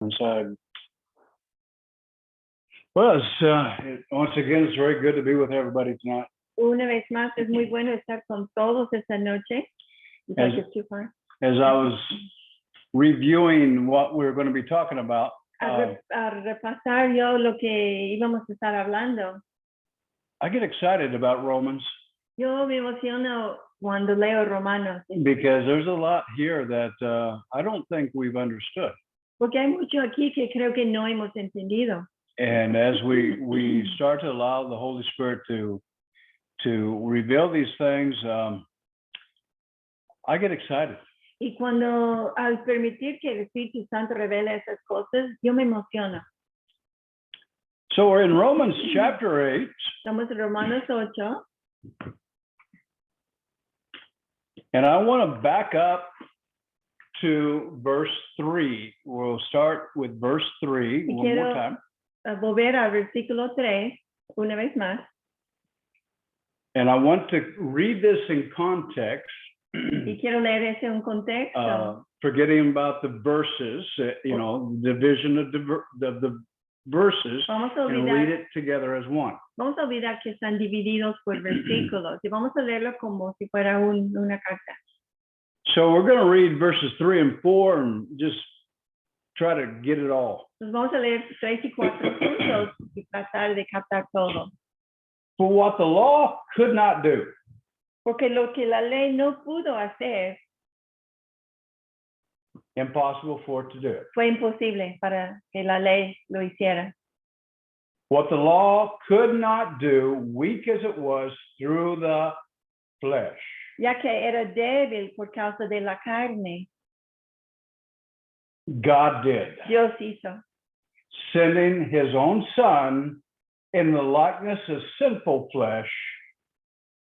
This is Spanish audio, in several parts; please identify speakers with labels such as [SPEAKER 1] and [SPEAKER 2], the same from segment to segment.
[SPEAKER 1] And so, well, once again, it's very good to be with everybody tonight.
[SPEAKER 2] Una vez más, es muy bueno estar con todos esta noche.
[SPEAKER 1] As I was reviewing what we were going to be talking about,
[SPEAKER 2] A repasar yo lo que íbamos a estar hablando.
[SPEAKER 1] I get excited about Romans
[SPEAKER 2] Yo me emociono cuando leo Romanos,
[SPEAKER 1] because there's a lot here that I don't think we've understood.
[SPEAKER 2] porque hay mucho aquí que creo que no hemos entendido.
[SPEAKER 1] And as we start to allow the Holy Spirit to reveal these things, I get excited.
[SPEAKER 2] Y cuando al permitir que el Espíritu Santo revele esas cosas, yo me emociono.
[SPEAKER 1] So we're in Romans chapter 8.
[SPEAKER 2] Estamos en Romanos 8.
[SPEAKER 1] And I want to back up to verse 3. We'll start with verse 3 one more time.
[SPEAKER 2] Volver al versículo 3, una vez más.
[SPEAKER 1] And I want to read this in context.
[SPEAKER 2] Y quiero leer ese en contexto.
[SPEAKER 1] Forgetting about the verses, division of the verses, and read it together as one.
[SPEAKER 2] Vamos a olvidar que están divididos por versículos y vamos a leerlo como si fuera una carta.
[SPEAKER 1] So we're going to read verses 3 and 4 and just try to get it all.
[SPEAKER 2] Entonces vamos a leer 3 y 4 juntos y tratar de captar todo.
[SPEAKER 1] For what the law could not do,
[SPEAKER 2] porque lo que la ley no pudo hacer,
[SPEAKER 1] impossible for it to do it.
[SPEAKER 2] Fue imposible para que la ley lo hiciera.
[SPEAKER 1] What the law could not do, weak as it was, through the flesh.
[SPEAKER 2] Ya que era débil por causa de la carne,
[SPEAKER 1] God did.
[SPEAKER 2] Dios hizo.
[SPEAKER 1] Sending his own son in the likeness of sinful flesh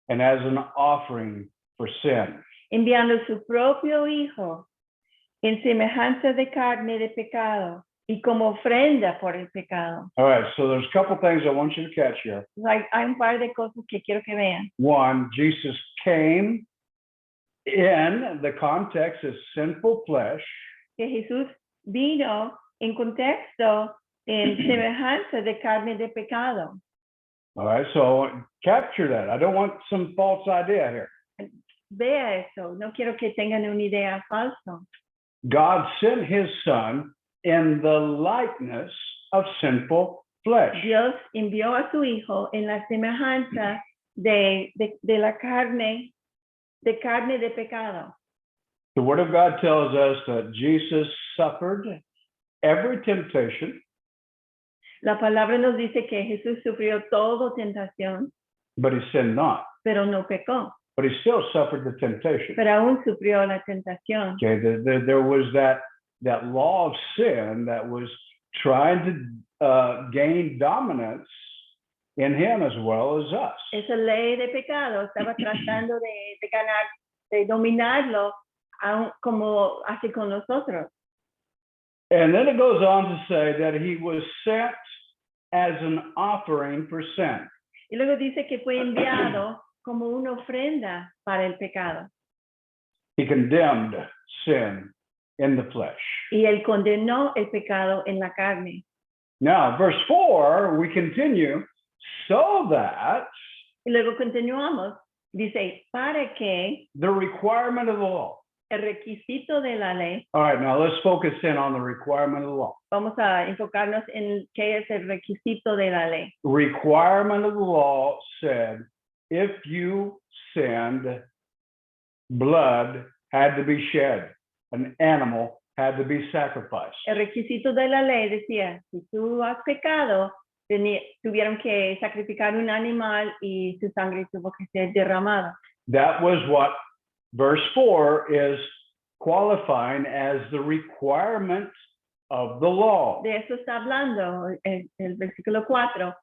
[SPEAKER 1] and as an offering for sin.
[SPEAKER 2] Enviando su propio hijo en semejanza de carne de pecado y como ofrenda por el pecado.
[SPEAKER 1] All right, so there's a couple things I want you to catch here.
[SPEAKER 2] Hay un par de cosas que quiero que vean.
[SPEAKER 1] One, Jesus came in the context of sinful flesh.
[SPEAKER 2] Que Jesús vino en contexto en semejanza de carne de pecado.
[SPEAKER 1] All right, so capture that. I don't want some false idea here.
[SPEAKER 2] Vea eso, no quiero que tengan una idea falsa.
[SPEAKER 1] God sent his son in the likeness of sinful flesh.
[SPEAKER 2] Dios envió a su hijo en la semejanza de la carne de pecado.
[SPEAKER 1] The word of God tells us that Jesus suffered every temptation.
[SPEAKER 2] La palabra nos dice que Jesús sufrió toda tentación,
[SPEAKER 1] but he sinned not.
[SPEAKER 2] Pero no pecó.
[SPEAKER 1] But he still suffered the temptation.
[SPEAKER 2] Pero aún sufrió la tentación.
[SPEAKER 1] Okay, there was that law of sin that was trying to gain dominance in him as well as us.
[SPEAKER 2] Esa ley de pecado estaba tratando de ganar, de dominarlo, como hace con nosotros.
[SPEAKER 1] And then it goes on to say that he was sent as an offering for sin.
[SPEAKER 2] Y luego dice que fue enviado como una ofrenda para el pecado.
[SPEAKER 1] He condemned sin in the flesh.
[SPEAKER 2] Y él condenó el pecado en la carne.
[SPEAKER 1] Now, verse 4, we continue, so that
[SPEAKER 2] y luego continuamos, dice, para que
[SPEAKER 1] the requirement of the law.
[SPEAKER 2] El requisito de la ley.
[SPEAKER 1] All right, now let's focus in on the requirement of the law.
[SPEAKER 2] Vamos a enfocarnos en qué es el requisito de la ley.
[SPEAKER 1] The requirement of the law said, if you sinned, blood had to be shed. An animal had to be sacrificed.
[SPEAKER 2] El requisito de la ley decía, si tú has pecado, tuvieron que sacrificar un animal y su sangre tuvo que ser derramada.
[SPEAKER 1] That was what verse 4 is qualifying as the requirement of the law.
[SPEAKER 2] De eso está hablando el versículo 4,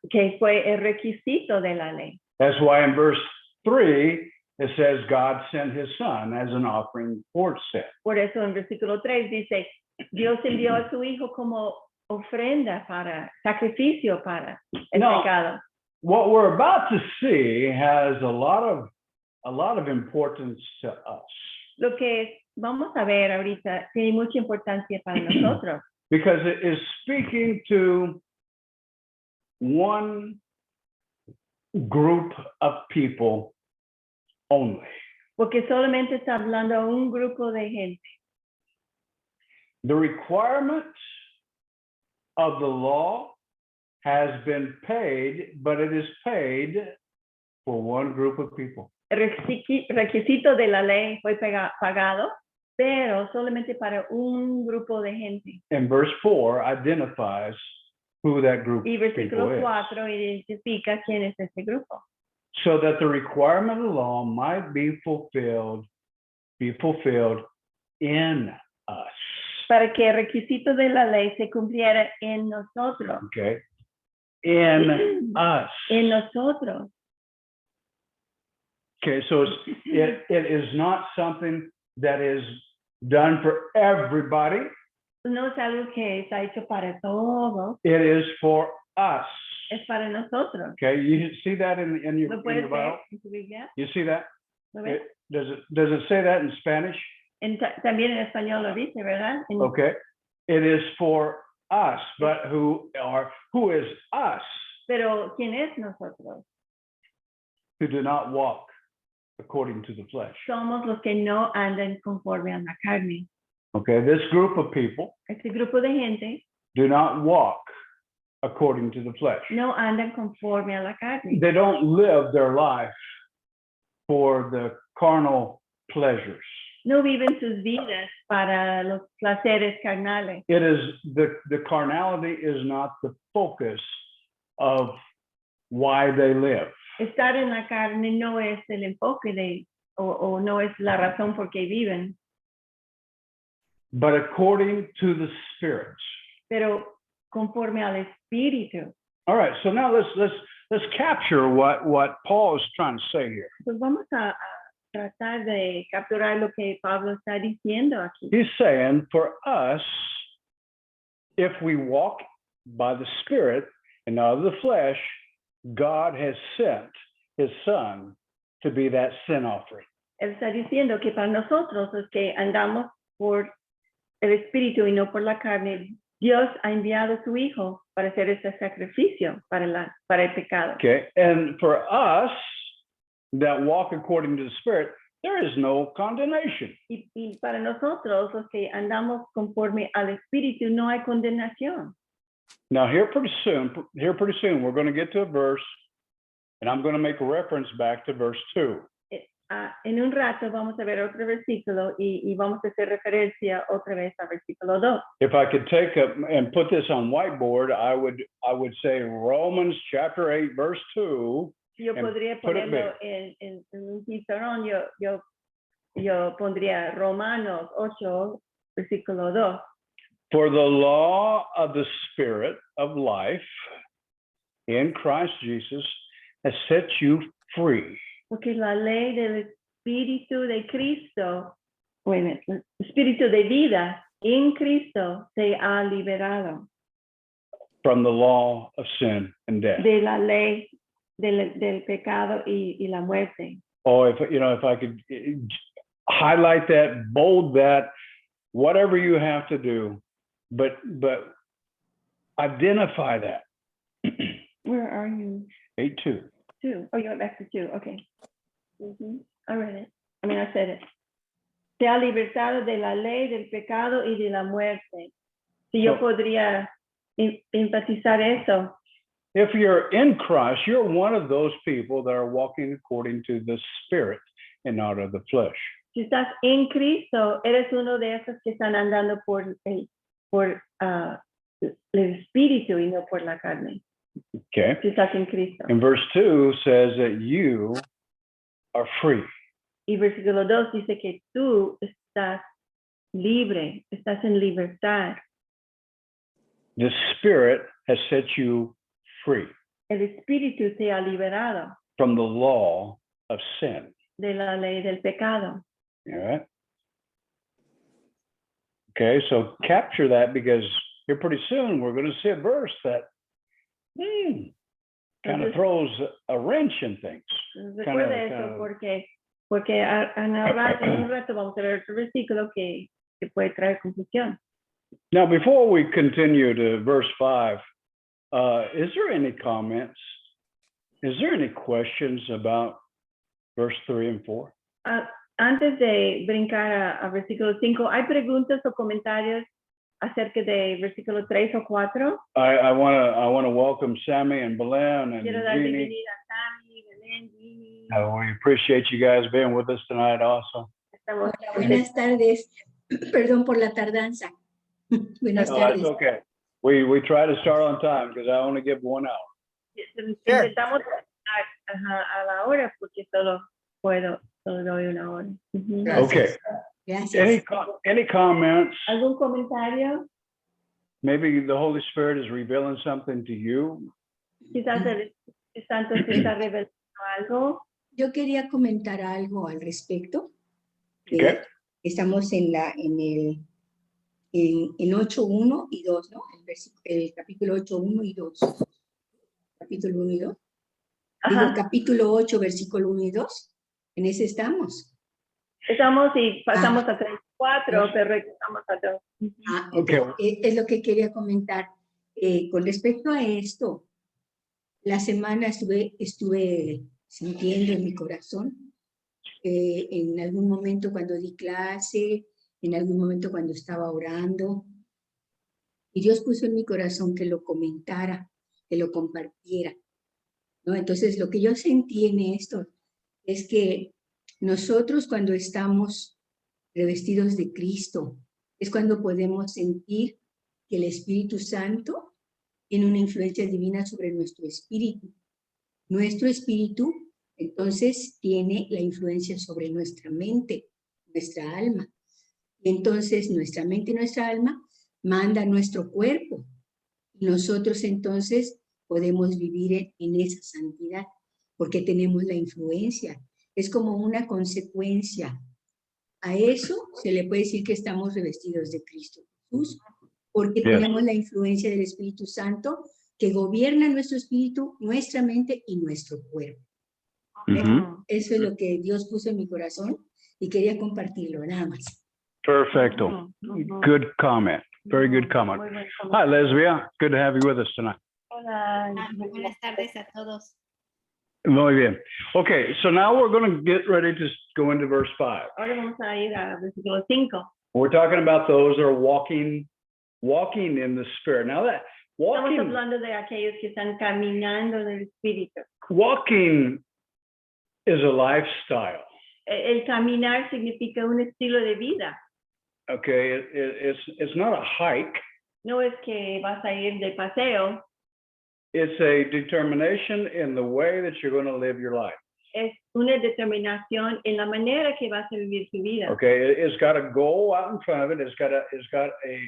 [SPEAKER 2] que fue el requisito de la ley.
[SPEAKER 1] That's why in verse 3, it says God sent his son as an offering for sin.
[SPEAKER 2] Por eso en versículo 3 dice, Dios envió a su hijo como ofrenda para, sacrificio para el pecado.
[SPEAKER 1] What we're about to see has a lot of importance to us.
[SPEAKER 2] Lo que vamos a ver ahorita, tiene mucha importancia para nosotros,
[SPEAKER 1] because it is speaking to one group of people only.
[SPEAKER 2] porque solamente está hablando a un grupo de gente.
[SPEAKER 1] The requirement of the law has been paid, but it is paid for one group of people.
[SPEAKER 2] El requisito de la ley fue pagado, pero solamente para un grupo de gente.
[SPEAKER 1] And verse 4 identifies who that group
[SPEAKER 2] Y
[SPEAKER 1] of people
[SPEAKER 2] versículo
[SPEAKER 1] is.
[SPEAKER 2] 4 identifica quién es ese grupo.
[SPEAKER 1] So that the requirement of the law might be fulfilled in us.
[SPEAKER 2] Para que el requisito de la ley se cumpliera en nosotros.
[SPEAKER 1] Okay. In us.
[SPEAKER 2] En nosotros.
[SPEAKER 1] Okay, so it is not something that is done for everybody.
[SPEAKER 2] No es algo que está hecho para todos,
[SPEAKER 1] It is for us.
[SPEAKER 2] es para nosotros.
[SPEAKER 1] Okay, you see that in
[SPEAKER 2] ¿Lo
[SPEAKER 1] your
[SPEAKER 2] puedes ver
[SPEAKER 1] Bible?
[SPEAKER 2] en tu Biblia?
[SPEAKER 1] You see that?
[SPEAKER 2] ¿Lo ves?
[SPEAKER 1] Does it say that in Spanish?
[SPEAKER 2] También en español lo dice, ¿verdad?
[SPEAKER 1] Okay. It is for us, but who is us
[SPEAKER 2] Pero ¿quién es nosotros?
[SPEAKER 1] who do not walk according to the flesh?
[SPEAKER 2] Somos los que no andan conforme a la carne.
[SPEAKER 1] Okay, this group of people
[SPEAKER 2] Este grupo de gente
[SPEAKER 1] do not walk according to the flesh.
[SPEAKER 2] no andan conforme a la carne.
[SPEAKER 1] They don't live their life for the carnal pleasures.
[SPEAKER 2] No viven sus vidas para los placeres carnales.
[SPEAKER 1] It is the carnality is not the focus of why they live.
[SPEAKER 2] Estar en la carne no es el enfoque o no es la razón por qué viven,
[SPEAKER 1] But according to the Spirit.
[SPEAKER 2] pero conforme al Espíritu.
[SPEAKER 1] All right, so now let's capture what Paul is trying to say here.
[SPEAKER 2] Pues vamos a tratar de capturar lo que Pablo está diciendo aquí.
[SPEAKER 1] He's saying for us, if we walk by the Spirit and not of the flesh, God has sent his Son to be that sin offering.
[SPEAKER 2] Él está diciendo que para nosotros, los que andamos por el Espíritu y no por la carne, Dios ha enviado a su Hijo para hacer ese sacrificio para el pecado.
[SPEAKER 1] Okay, and for us that walk according to the Spirit, there is no condemnation.
[SPEAKER 2] Y para nosotros, los que andamos conforme al Espíritu, no hay condenación.
[SPEAKER 1] Now here pretty soon, we're going to get to a verse, and I'm going to make a reference back to verse 2.
[SPEAKER 2] En un rato vamos a ver otro versículo y vamos a hacer referencia otra vez al versículo 2.
[SPEAKER 1] If I could take and put this on whiteboard, I would say Romans chapter 8, verse 2.
[SPEAKER 2] Yo
[SPEAKER 1] And
[SPEAKER 2] podría
[SPEAKER 1] put it
[SPEAKER 2] ponerlo en un pizarrón, yo pondría Romanos 8, versículo 2.
[SPEAKER 1] For the law of the Spirit of life in Christ Jesus has set you free.
[SPEAKER 2] Porque la ley del Espíritu de Cristo, bueno, el Espíritu de vida en Cristo te ha liberado
[SPEAKER 1] From the law of sin and death.
[SPEAKER 2] de la ley del pecado y la muerte.
[SPEAKER 1] Oh, if I could highlight that, bold that, whatever you have to do, but identify that.
[SPEAKER 2] Where are you?
[SPEAKER 1] 8:2.
[SPEAKER 2] 2. Oh, you're back to 2. Okay. I read it. I said it. Te ha libertado de la ley, del pecado y de la muerte. Si yo podría enfatizar eso.
[SPEAKER 1] If you're in Christ, you're one of those people that are walking according to the Spirit and not of the flesh.
[SPEAKER 2] Si estás en Cristo, eres uno de esos que están andando por el Espíritu y no por la carne.
[SPEAKER 1] Okay.
[SPEAKER 2] Si estás en Cristo.
[SPEAKER 1] And verse 2 says that you are free.
[SPEAKER 2] Y versículo 2 dice que tú estás libre, estás en libertad.
[SPEAKER 1] The Spirit has set you free
[SPEAKER 2] El Espíritu te ha liberado
[SPEAKER 1] from the law of sin.
[SPEAKER 2] de la ley del pecado.
[SPEAKER 1] All right. Okay, so capture that, because here pretty soon we're going to see a verse that kind of throws a wrench in things.
[SPEAKER 2] Recuerda eso porque porque en un rato vamos a ver otro versículo que puede traer confusión.
[SPEAKER 1] Now, before we continue to verse 5, is there any comments? Is there any questions about verse 3 and 4?
[SPEAKER 2] Antes de brincar a versículo 5, ¿hay preguntas o comentarios acerca de versículo 3 o 4?
[SPEAKER 1] I want to welcome Sammy and Belen and
[SPEAKER 2] Quiero dar
[SPEAKER 1] Jeannie.
[SPEAKER 2] bienvenida a Sammy, Belén, Jeannie.
[SPEAKER 1] We appreciate you guys being with us tonight also.
[SPEAKER 2] Estamos
[SPEAKER 3] Hola, buenas tardes. Perdón por la tardanza. Buenas
[SPEAKER 1] No, that's
[SPEAKER 3] tardes.
[SPEAKER 1] okay. We try to start on time because I only give 1 hour.
[SPEAKER 2] Intentamos a la hora porque solo doy 1 hora. Ujú.
[SPEAKER 3] Gracias.
[SPEAKER 1] Okay.
[SPEAKER 3] Gracias.
[SPEAKER 1] Any comments?
[SPEAKER 2] ¿Algún comentario?
[SPEAKER 1] Maybe the Holy Spirit is revealing something to you.
[SPEAKER 2] Quizás el Santo se está revelando algo.
[SPEAKER 3] Yo quería comentar algo al respecto.
[SPEAKER 1] Okay.
[SPEAKER 3] Estamos en 8:1 y 2, ¿no? El capítulo 8:1 y 2. Capítulo 1 y 2. Digo,
[SPEAKER 2] Ajá.
[SPEAKER 3] capítulo 8, versículo 1 y 2. En ese estamos.
[SPEAKER 2] Estamos y pasamos a 34, pero regresamos a 2.
[SPEAKER 1] Okay.
[SPEAKER 3] Es lo que quería comentar. Con respecto a esto, la semana estuve sintiendo en mi corazón, en algún momento cuando di clase, en algún momento cuando estaba orando, y Dios puso en mi corazón que lo comentara, que lo compartiera, ¿no? Entonces, lo que yo sentí en esto es que nosotros cuando estamos revestidos de Cristo, es cuando podemos sentir que el Espíritu Santo tiene una influencia divina sobre nuestro espíritu. Nuestro espíritu, entonces, tiene la influencia sobre nuestra mente, nuestra alma. Y entonces, nuestra mente y nuestra alma manda nuestro cuerpo. Y nosotros, entonces, podemos vivir en esa santidad, porque tenemos la influencia. Es como una consecuencia. A eso se le puede decir que estamos revestidos de Cristo Jesús, porque tenemos la influencia del Espíritu Santo que gobierna nuestro espíritu, nuestra mente y nuestro cuerpo. Eso es lo que Dios puso en mi corazón y quería compartirlo, nada más.
[SPEAKER 1] Perfecto. Good comment. Very good comment.
[SPEAKER 2] Muy buen
[SPEAKER 1] Hi,
[SPEAKER 2] comentario.
[SPEAKER 1] Lesbia. Good to have you with us tonight.
[SPEAKER 2] Hola.
[SPEAKER 4] Buenas tardes a todos.
[SPEAKER 1] Muy bien. Okay, so now we're going to get ready to go into verse 5.
[SPEAKER 2] Ahora vamos a ir a versículo 5.
[SPEAKER 1] We're talking about those that are walking in the Spirit. Now that
[SPEAKER 2] Estamos hablando de aquellos que están caminando en el Espíritu.
[SPEAKER 1] walking is a lifestyle.
[SPEAKER 2] El caminar significa un estilo de vida.
[SPEAKER 1] Okay, it's not a hike.
[SPEAKER 2] No es que vas a ir de paseo,
[SPEAKER 1] It's a determination in the way that you're going to live your life.
[SPEAKER 2] es una determinación en la manera que vas a vivir tu vida.
[SPEAKER 1] Okay, it's got a goal out in front of it. It's got a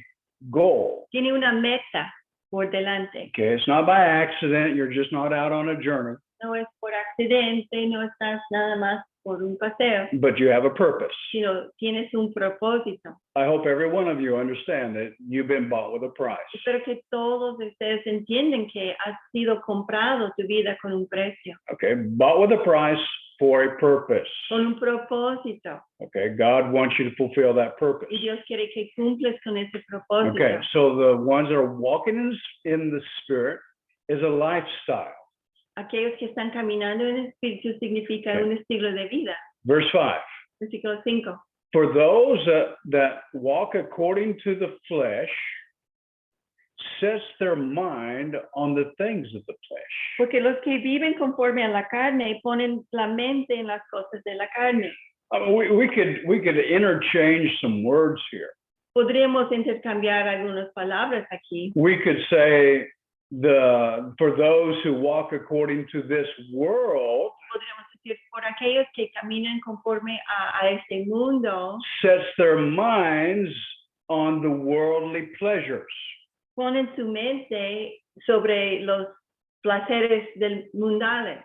[SPEAKER 1] goal.
[SPEAKER 2] Tiene una meta por delante.
[SPEAKER 1] Okay, it's not by accident. You're just not out on a journey,
[SPEAKER 2] No es por accidente, no estás nada más por un paseo,
[SPEAKER 1] but you have a purpose.
[SPEAKER 2] sino tienes un propósito.
[SPEAKER 1] I hope every one of you understand that you've been bought with a price.
[SPEAKER 2] Espero que todos ustedes entiendan que has sido comprado tu vida con un precio,
[SPEAKER 1] Okay, bought with a price for a purpose.
[SPEAKER 2] con un propósito.
[SPEAKER 1] Okay, God wants you to fulfill that purpose.
[SPEAKER 2] Y Dios quiere que cumples con ese propósito.
[SPEAKER 1] Okay, so the ones that are walking in the Spirit is a lifestyle.
[SPEAKER 2] Aquellos que están caminando en el Espíritu significa
[SPEAKER 1] Okay.
[SPEAKER 2] un estilo de vida.
[SPEAKER 1] Verse 5.
[SPEAKER 2] Versículo 5.
[SPEAKER 1] For those that walk according to the flesh sets their mind on the things of the flesh.
[SPEAKER 2] Porque los que viven conforme a la carne ponen la mente en las cosas de la carne.
[SPEAKER 1] We could interchange some words here.
[SPEAKER 2] Podríamos intercambiar algunas palabras aquí.
[SPEAKER 1] We could say for those who walk according to this world
[SPEAKER 2] Podríamos decir, por aquellos que caminan conforme a este mundo,
[SPEAKER 1] sets their minds on the worldly pleasures.
[SPEAKER 2] ponen su mente sobre los placeres del mundano.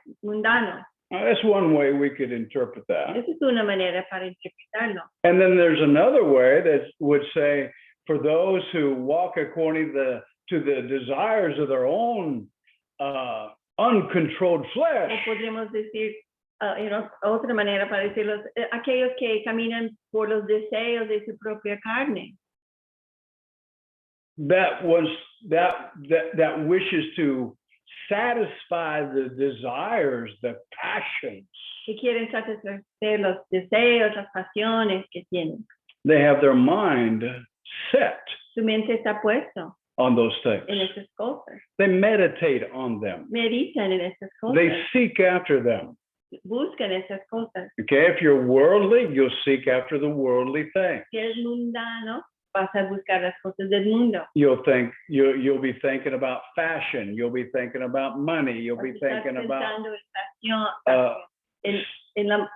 [SPEAKER 1] That's one way we could interpret that.
[SPEAKER 2] Esa es una manera para interpretarlo.
[SPEAKER 1] And then there's another way that would say, for those who walk according to the desires of their own uncontrolled
[SPEAKER 2] O
[SPEAKER 1] flesh,
[SPEAKER 2] podríamos decir, otra manera para decirlo, aquellos que caminan por los deseos de su propia carne,
[SPEAKER 1] that wishes to satisfy the desires, the passions.
[SPEAKER 2] que quieren satisfacer los deseos, las pasiones que tienen.
[SPEAKER 1] They have their mind set
[SPEAKER 2] Su mente está puesto
[SPEAKER 1] on those things.
[SPEAKER 2] en esas cosas.
[SPEAKER 1] They meditate on them.
[SPEAKER 2] Meditan en esas
[SPEAKER 1] They
[SPEAKER 2] cosas.
[SPEAKER 1] seek after them.
[SPEAKER 2] Buscan esas cosas.
[SPEAKER 1] Okay, if you're worldly, you'll seek after the worldly things.
[SPEAKER 2] Si eres mundano, vas a buscar las cosas del mundo.
[SPEAKER 1] You'll be thinking about fashion. You'll be thinking about money. You'll be
[SPEAKER 2] Vas a estar
[SPEAKER 1] thinking about
[SPEAKER 2] pensando en
[SPEAKER 1] uh,
[SPEAKER 2] en las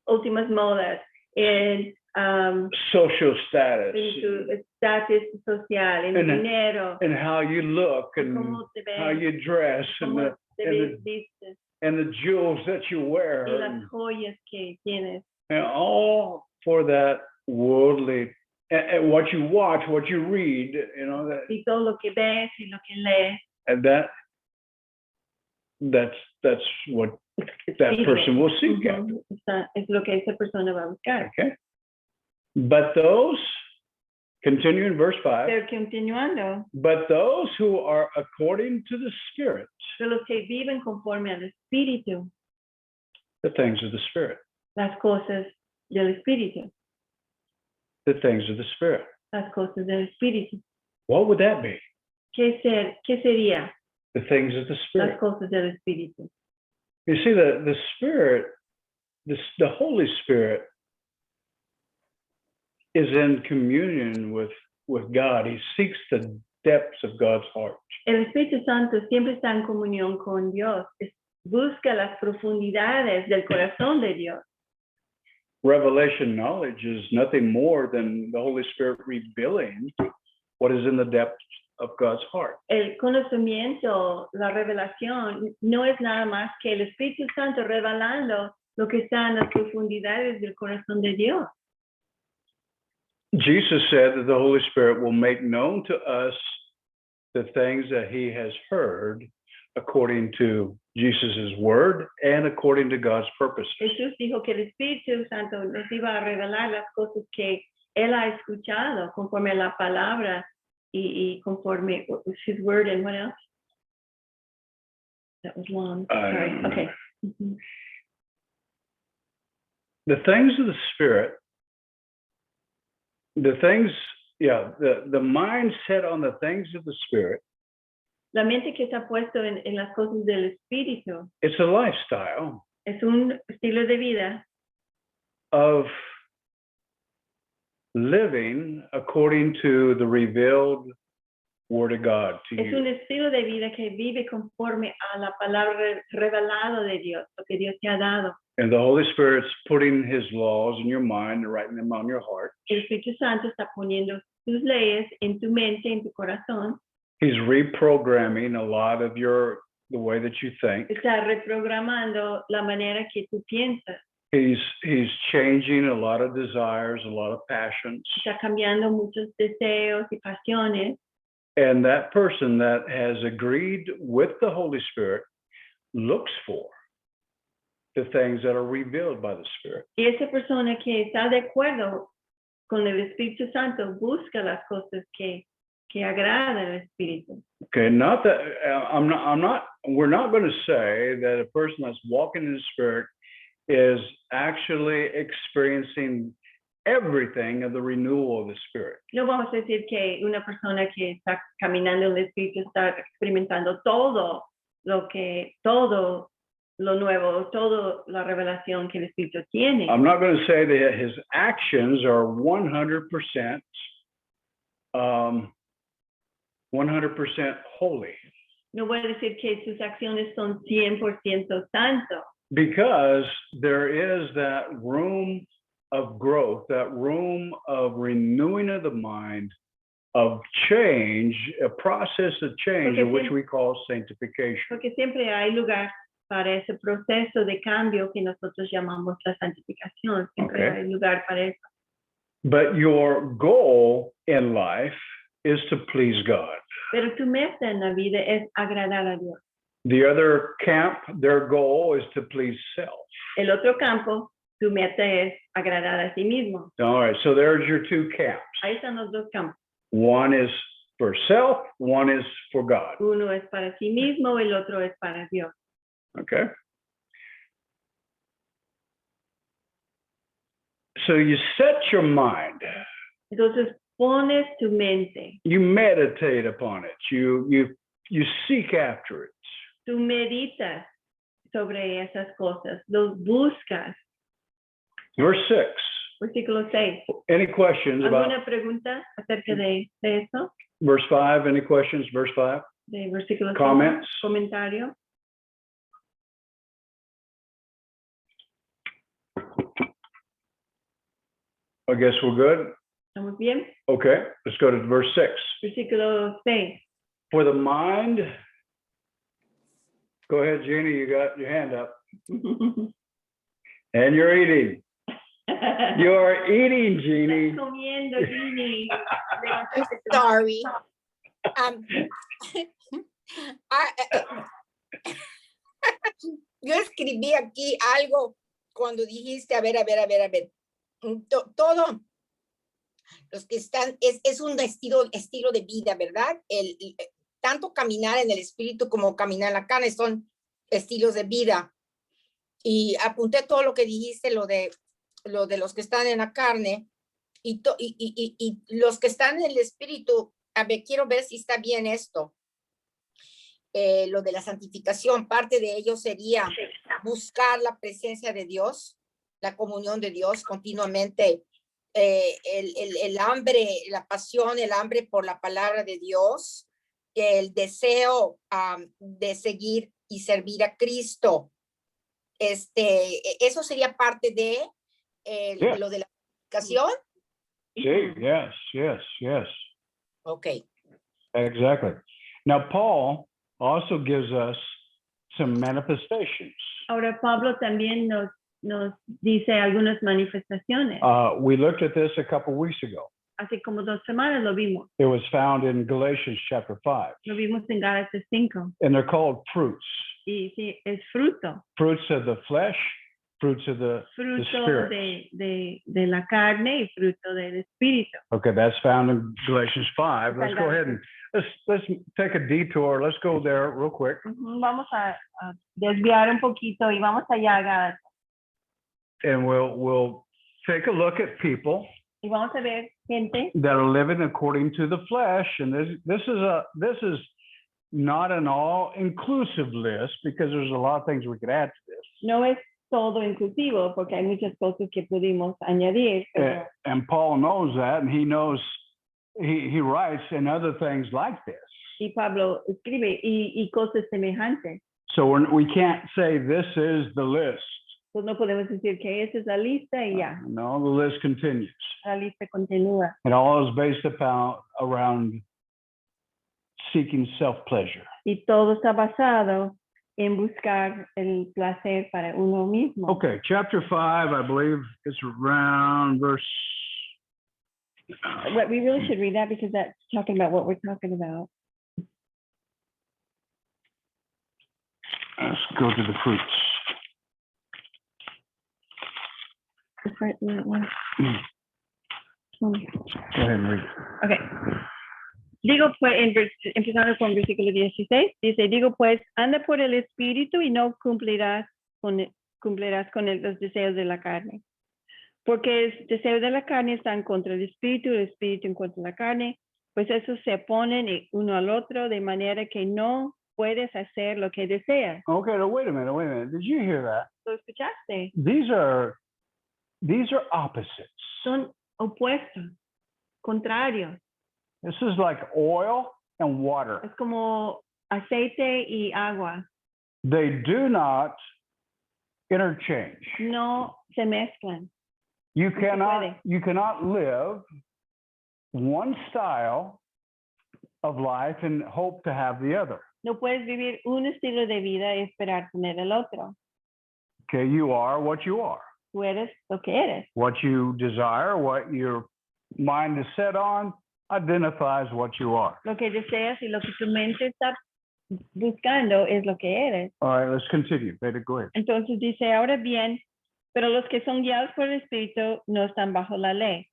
[SPEAKER 2] últimas modas, en
[SPEAKER 1] social status
[SPEAKER 2] tu estatus social, en
[SPEAKER 1] And-
[SPEAKER 2] dinero,
[SPEAKER 1] and how you look
[SPEAKER 2] en
[SPEAKER 1] and
[SPEAKER 2] cómo te
[SPEAKER 1] how
[SPEAKER 2] ves,
[SPEAKER 1] you dress
[SPEAKER 2] cómo te
[SPEAKER 1] and
[SPEAKER 2] vistes
[SPEAKER 1] the jewels that you wear
[SPEAKER 2] y las joyas que tienes.
[SPEAKER 1] and all for that worldly and what you watch, what you read, that
[SPEAKER 2] Y todo lo que ves y lo que lees.
[SPEAKER 1] and that's what that
[SPEAKER 2] sigue.
[SPEAKER 1] person will seek after.
[SPEAKER 2] Ujú, es lo que esa persona va a buscar.
[SPEAKER 1] Okay. But those, continue in verse 5,
[SPEAKER 2] Pero continuando,
[SPEAKER 1] but those who are according to the Spirit,
[SPEAKER 2] de los que viven conforme al Espíritu,
[SPEAKER 1] the things of the Spirit,
[SPEAKER 2] las cosas del Espíritu,
[SPEAKER 1] the things of the Spirit.
[SPEAKER 2] las cosas del Espíritu.
[SPEAKER 1] What would that be?
[SPEAKER 2] ¿Qué sería
[SPEAKER 1] The things of the
[SPEAKER 2] las
[SPEAKER 1] Spirit.
[SPEAKER 2] cosas del Espíritu?
[SPEAKER 1] You see, the Spirit, the Holy Spirit is in communion with God. He seeks the depths of God's heart.
[SPEAKER 2] El Espíritu Santo siempre está en comunión con Dios. Busca las profundidades del corazón de Dios.
[SPEAKER 1] Revelation knowledge is nothing more than the Holy Spirit revealing what is in the depths of God's heart.
[SPEAKER 2] El conocimiento, la revelación, no es nada más que el Espíritu Santo revelando lo que está en las profundidades del corazón de Dios.
[SPEAKER 1] Jesus said that the Holy Spirit will make known to us the things that he has heard according to Jesus' word and according to God's purposes.
[SPEAKER 2] Jesús dijo que el Espíritu Santo nos iba a revelar las cosas que él ha escuchado conforme a la palabra y conforme his word and what else? That was long. Sorry. Okay. Mhm.
[SPEAKER 1] The things of the Spirit, the mind set on the things of the Spirit,
[SPEAKER 2] La mente que está puesto en las cosas del Espíritu
[SPEAKER 1] it's a lifestyle
[SPEAKER 2] es un estilo de vida
[SPEAKER 1] of living according to the revealed word of God to
[SPEAKER 2] Es un
[SPEAKER 1] you.
[SPEAKER 2] estilo de vida que vive conforme a la palabra revelado de Dios, lo que Dios te ha dado.
[SPEAKER 1] And the Holy Spirit's putting his laws in your mind and writing them on your heart.
[SPEAKER 2] El Espíritu Santo está poniendo sus leyes en tu mente, en tu corazón.
[SPEAKER 1] He's reprogramming a lot of the way that you think.
[SPEAKER 2] Está reprogramando la manera que tú piensas.
[SPEAKER 1] He's changing a lot of desires, a lot of passions.
[SPEAKER 2] Está cambiando muchos deseos y pasiones.
[SPEAKER 1] And that person that has agreed with the Holy Spirit looks for the things that are revealed by the Spirit.
[SPEAKER 2] Y esa persona que está de acuerdo con el Espíritu Santo busca las cosas que agradan al Espíritu.
[SPEAKER 1] Okay, not that we're not going to say that a person that's walking in the Spirit is actually experiencing everything of the renewal of the Spirit.
[SPEAKER 2] No vamos a decir que una persona que está caminando en el Espíritu está experimentando todo lo nuevo, toda la revelación que el Espíritu tiene.
[SPEAKER 1] I'm not going to say that his actions are 100% 100% holy,
[SPEAKER 2] No voy a decir que sus acciones son 100% santo,
[SPEAKER 1] because there is that room of growth, that room of renewing of the mind, of change, a process of change,
[SPEAKER 2] Porque
[SPEAKER 1] which we call sanctification.
[SPEAKER 2] porque siempre hay lugar para ese proceso de cambio que nosotros llamamos la santificación. Siempre
[SPEAKER 1] Okay.
[SPEAKER 2] hay lugar para eso.
[SPEAKER 1] But your goal in life is to please God.
[SPEAKER 2] Pero tu meta en la vida es agradar a Dios.
[SPEAKER 1] The other camp, their goal is to please self.
[SPEAKER 2] El otro campo, su meta es agradar a sí mismo.
[SPEAKER 1] All right, so there's your two camps.
[SPEAKER 2] Ahí están los dos campos.
[SPEAKER 1] One is for self, one is for God.
[SPEAKER 2] Uno es para sí mismo, el otro es para Dios.
[SPEAKER 1] Okay. So you set your mind,
[SPEAKER 2] Entonces pones tu mente,
[SPEAKER 1] you meditate upon it, you seek after it.
[SPEAKER 2] tú meditas sobre esas cosas, los buscas.
[SPEAKER 1] Verse 6.
[SPEAKER 2] Versículo 6.
[SPEAKER 1] Any questions about
[SPEAKER 2] ¿Alguna pregunta acerca de eso?
[SPEAKER 1] verse 5? Any questions? Verse 5?
[SPEAKER 2] De versículo 5.
[SPEAKER 1] Comments?
[SPEAKER 2] Comentario.
[SPEAKER 1] I guess we're good.
[SPEAKER 2] ¿Estamos bien?
[SPEAKER 1] Okay, let's go to verse 6.
[SPEAKER 2] Versículo 6.
[SPEAKER 1] For the mind, go ahead, Jeannie, you got your hand up. And you're eating. You're eating, Jeannie.
[SPEAKER 2] Estás comiendo, Ginny.
[SPEAKER 5] Sorry. Ah, yo escribí aquí algo cuando dijiste, a ver. Todo, los que están, es un estilo de vida, ¿verdad? Tanto caminar en el espíritu como caminar en la carne son estilos de vida. Y apunté todo lo que dijiste, lo de los que están en la carne y los que están en el espíritu. A ver, quiero ver si está bien esto. Lo de la santificación, parte de ello sería buscar la presencia de Dios, la comunión de Dios continuamente, el hambre, la pasión, el hambre por la palabra de Dios, el deseo de seguir y servir a Cristo. Eso sería parte de
[SPEAKER 1] Yeah.
[SPEAKER 5] lo de la santificación.
[SPEAKER 1] See, yes.
[SPEAKER 5] Okay.
[SPEAKER 1] Exactly. Now, Paul also gives us some manifestations.
[SPEAKER 2] Ahora Pablo también nos dice algunas manifestaciones.
[SPEAKER 1] We looked at this a couple weeks ago.
[SPEAKER 2] Hace como 2 semanas lo vimos.
[SPEAKER 1] It was found in Galatians chapter 5,
[SPEAKER 2] Lo vimos en Gálatas 5.
[SPEAKER 1] and they're called fruits.
[SPEAKER 2] Y sí, es fruto.
[SPEAKER 1] Fruits of the flesh, fruits of the
[SPEAKER 2] Fruto
[SPEAKER 1] Spirit.
[SPEAKER 2] de la carne y fruto del espíritu.
[SPEAKER 1] Okay, that's found in Galatians 5. Let's go ahead and let's take a detour. Let's go there real quick.
[SPEAKER 2] Vamos a desviar un poquito y vamos allá a Gálatas.
[SPEAKER 1] And we'll take a look at people
[SPEAKER 2] Y vamos a ver gente
[SPEAKER 1] that are living according to the flesh. And this is not an all-inclusive list, because there's a lot of things we could add to this.
[SPEAKER 2] no es todo inclusivo porque hay muchas cosas que pudimos añadir, pero
[SPEAKER 1] And Paul knows that, and he knows he writes in other things like this.
[SPEAKER 2] y Pablo escribe y cosas semejantes.
[SPEAKER 1] So we can't say this is the list.
[SPEAKER 2] Pues no podemos decir que esa es la lista y ya,
[SPEAKER 1] No, the list continues.
[SPEAKER 2] la lista continúa.
[SPEAKER 1] It all is based around seeking self-pleasure.
[SPEAKER 2] Y todo está basado en buscar el placer para uno mismo.
[SPEAKER 1] Okay, chapter 5, I believe it's around verse.
[SPEAKER 2] But we really should read that because that's talking about what we're talking about.
[SPEAKER 1] Let's go to the fruits.
[SPEAKER 2] The first one.
[SPEAKER 1] Go ahead and read it.
[SPEAKER 2] Okay. Digo pues, empezando con versículo 16, dice, digo pues, anda por el espíritu y no cumplirás con los deseos de la carne. Porque el deseo de la carne está en contra del espíritu, el espíritu en contra de la carne, pues esos se oponen uno al otro de manera que no puedes hacer lo que deseas.
[SPEAKER 1] Okay, now wait a minute. Did you hear that?
[SPEAKER 2] ¿Lo escuchaste?
[SPEAKER 1] These are opposites.
[SPEAKER 2] Son opuestos, contrarios.
[SPEAKER 1] This is like oil and water.
[SPEAKER 2] Es como aceite y agua.
[SPEAKER 1] They do not interchange.
[SPEAKER 2] No se mezclan.
[SPEAKER 1] You
[SPEAKER 2] se
[SPEAKER 1] cannot
[SPEAKER 2] puede.
[SPEAKER 1] live one style of life and hope to have the other.
[SPEAKER 2] No puedes vivir un estilo de vida y esperar tener el otro.
[SPEAKER 1] Okay, you are what you are.
[SPEAKER 2] Tú eres lo que eres.
[SPEAKER 1] What you desire, what your mind is set on, identifies what you are.
[SPEAKER 2] Lo que deseas y lo que tu mente está buscando es lo que eres.
[SPEAKER 1] All right, let's continue. Better go ahead.
[SPEAKER 2] Entonces dice, ahora bien, pero los que son guiados por el Espíritu no están bajo la ley.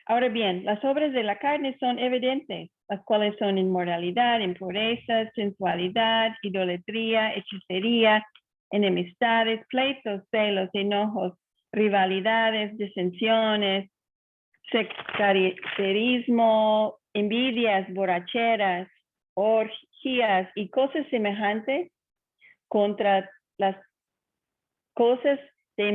[SPEAKER 2] Ahora bien, las obras de la carne son evidentes, las cuales son inmoralidad, impureza, sensualidad, idolatría, hechicería, enemistades, pleitos, celos, enojos, rivalidades, disensiones, sectarismo, envidias, borracheras, orgías y cosas semejantes. Contra las cosas te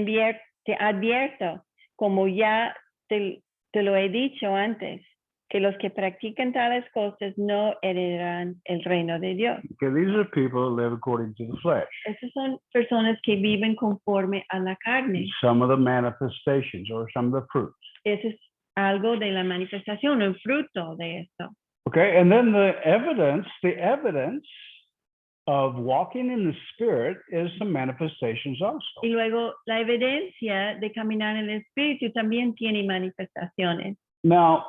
[SPEAKER 2] advierto, como ya te lo he dicho antes, que los que practican tales cosas no heredarán el reino de Dios.
[SPEAKER 1] Okay, these are people that live according to the flesh.
[SPEAKER 2] Esas son personas que viven conforme a la carne.
[SPEAKER 1] Some of the manifestations or some of the fruits.
[SPEAKER 2] Eso es algo de la manifestación, el fruto de esto.
[SPEAKER 1] Okay, and then the evidence of walking in the Spirit is some manifestations
[SPEAKER 2] Y
[SPEAKER 1] also.
[SPEAKER 2] luego la evidencia de caminar en el Espíritu también tiene manifestaciones.
[SPEAKER 1] Now,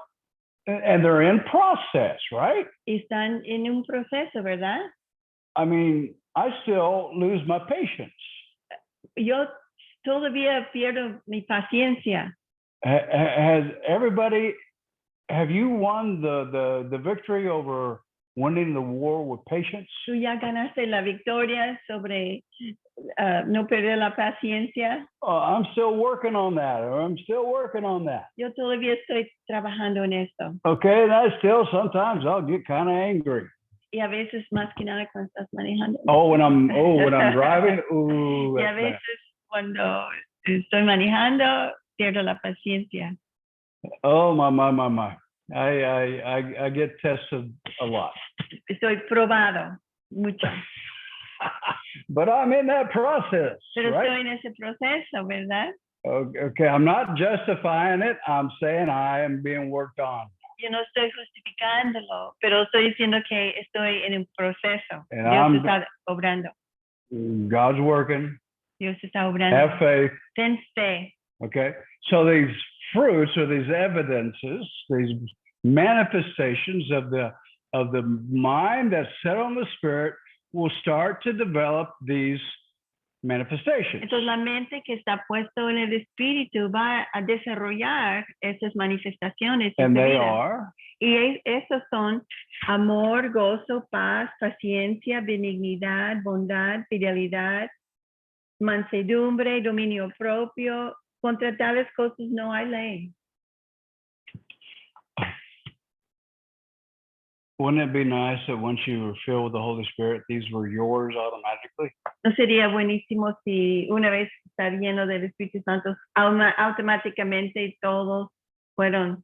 [SPEAKER 1] and they're in process, right?
[SPEAKER 2] Están en un proceso, ¿verdad?
[SPEAKER 1] I mean, I still lose my patience.
[SPEAKER 2] Yo todavía pierdo mi paciencia.
[SPEAKER 1] Has everybody, have you won the victory over winning the war with patience?
[SPEAKER 2] Tú ya ganaste la victoria sobre no perder la paciencia.
[SPEAKER 1] I'm still working on that. I'm still working on that.
[SPEAKER 2] Yo todavía estoy trabajando en esto.
[SPEAKER 1] Okay, and I still sometimes I'll get kind of angry.
[SPEAKER 2] Y a veces más que nada cuando estás manejando.
[SPEAKER 1] When I'm driving, ooh,
[SPEAKER 2] Y a
[SPEAKER 1] that's bad.
[SPEAKER 2] veces cuando estoy manejando pierdo la paciencia.
[SPEAKER 1] Oh my. I get tested a lot.
[SPEAKER 2] Estoy probado mucho.
[SPEAKER 1] But I'm in that process,
[SPEAKER 2] Pero
[SPEAKER 1] right?
[SPEAKER 2] estoy en ese proceso, ¿verdad?
[SPEAKER 1] Okay, I'm not justifying it. I'm saying I am being worked on.
[SPEAKER 2] Yo no estoy justificándolo, pero estoy diciendo que estoy en un proceso.
[SPEAKER 1] And
[SPEAKER 2] Dios está obrando.
[SPEAKER 1] God's working.
[SPEAKER 2] Dios está obrando.
[SPEAKER 1] Have faith.
[SPEAKER 2] Ten fe.
[SPEAKER 1] Okay, so these fruits or these evidences, these manifestations of the mind that's set on the Spirit will start to develop these manifestations.
[SPEAKER 2] Entonces la mente que está puesto en el espíritu va a desarrollar esas manifestaciones.
[SPEAKER 1] And they
[SPEAKER 2] enseguida.
[SPEAKER 1] are
[SPEAKER 2] Y esos son amor, gozo, paz, paciencia, benignidad, bondad, fidelidad, mansedumbre, dominio propio. Contra tales cosas no hay ley.
[SPEAKER 1] Wouldn't it be nice that once you were filled with the Holy Spirit, these were yours automatically?
[SPEAKER 2] ¿No sería buenísimo si una vez estar lleno del Espíritu Santo, automáticamente todos fueron?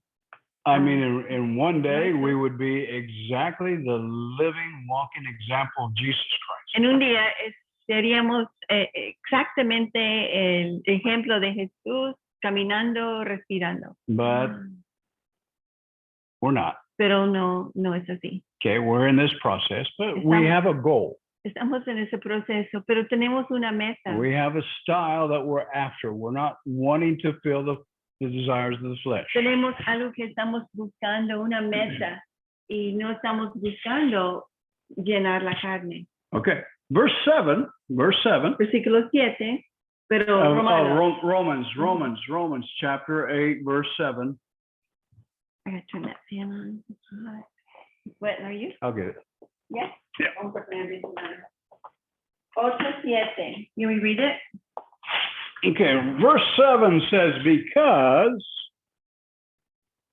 [SPEAKER 1] I mean, in one day, we would be exactly the living, walking example of Jesus Christ.
[SPEAKER 2] En un día seríamos exactamente el ejemplo de Jesús caminando, respirando.
[SPEAKER 1] But we're not.
[SPEAKER 2] Pero no es así.
[SPEAKER 1] Okay, we're in this process, but we have a goal.
[SPEAKER 2] Estamos en ese proceso, pero tenemos una meta.
[SPEAKER 1] We have a style that we're after. We're not wanting to fill the desires of the flesh.
[SPEAKER 2] Tenemos algo que estamos buscando, una meta, y no estamos buscando llenar la carne.
[SPEAKER 1] Okay, verse 7.
[SPEAKER 2] Versículo 7, pero
[SPEAKER 1] Romans chapter 8, verse 7.
[SPEAKER 2] I gotta turn that fan on. What are you?
[SPEAKER 1] I'll get it.
[SPEAKER 2] Yeah.
[SPEAKER 1] Yeah.
[SPEAKER 2] Vamos a poner eso en 8:7. Can we read it?
[SPEAKER 1] Okay, verse 7 says, because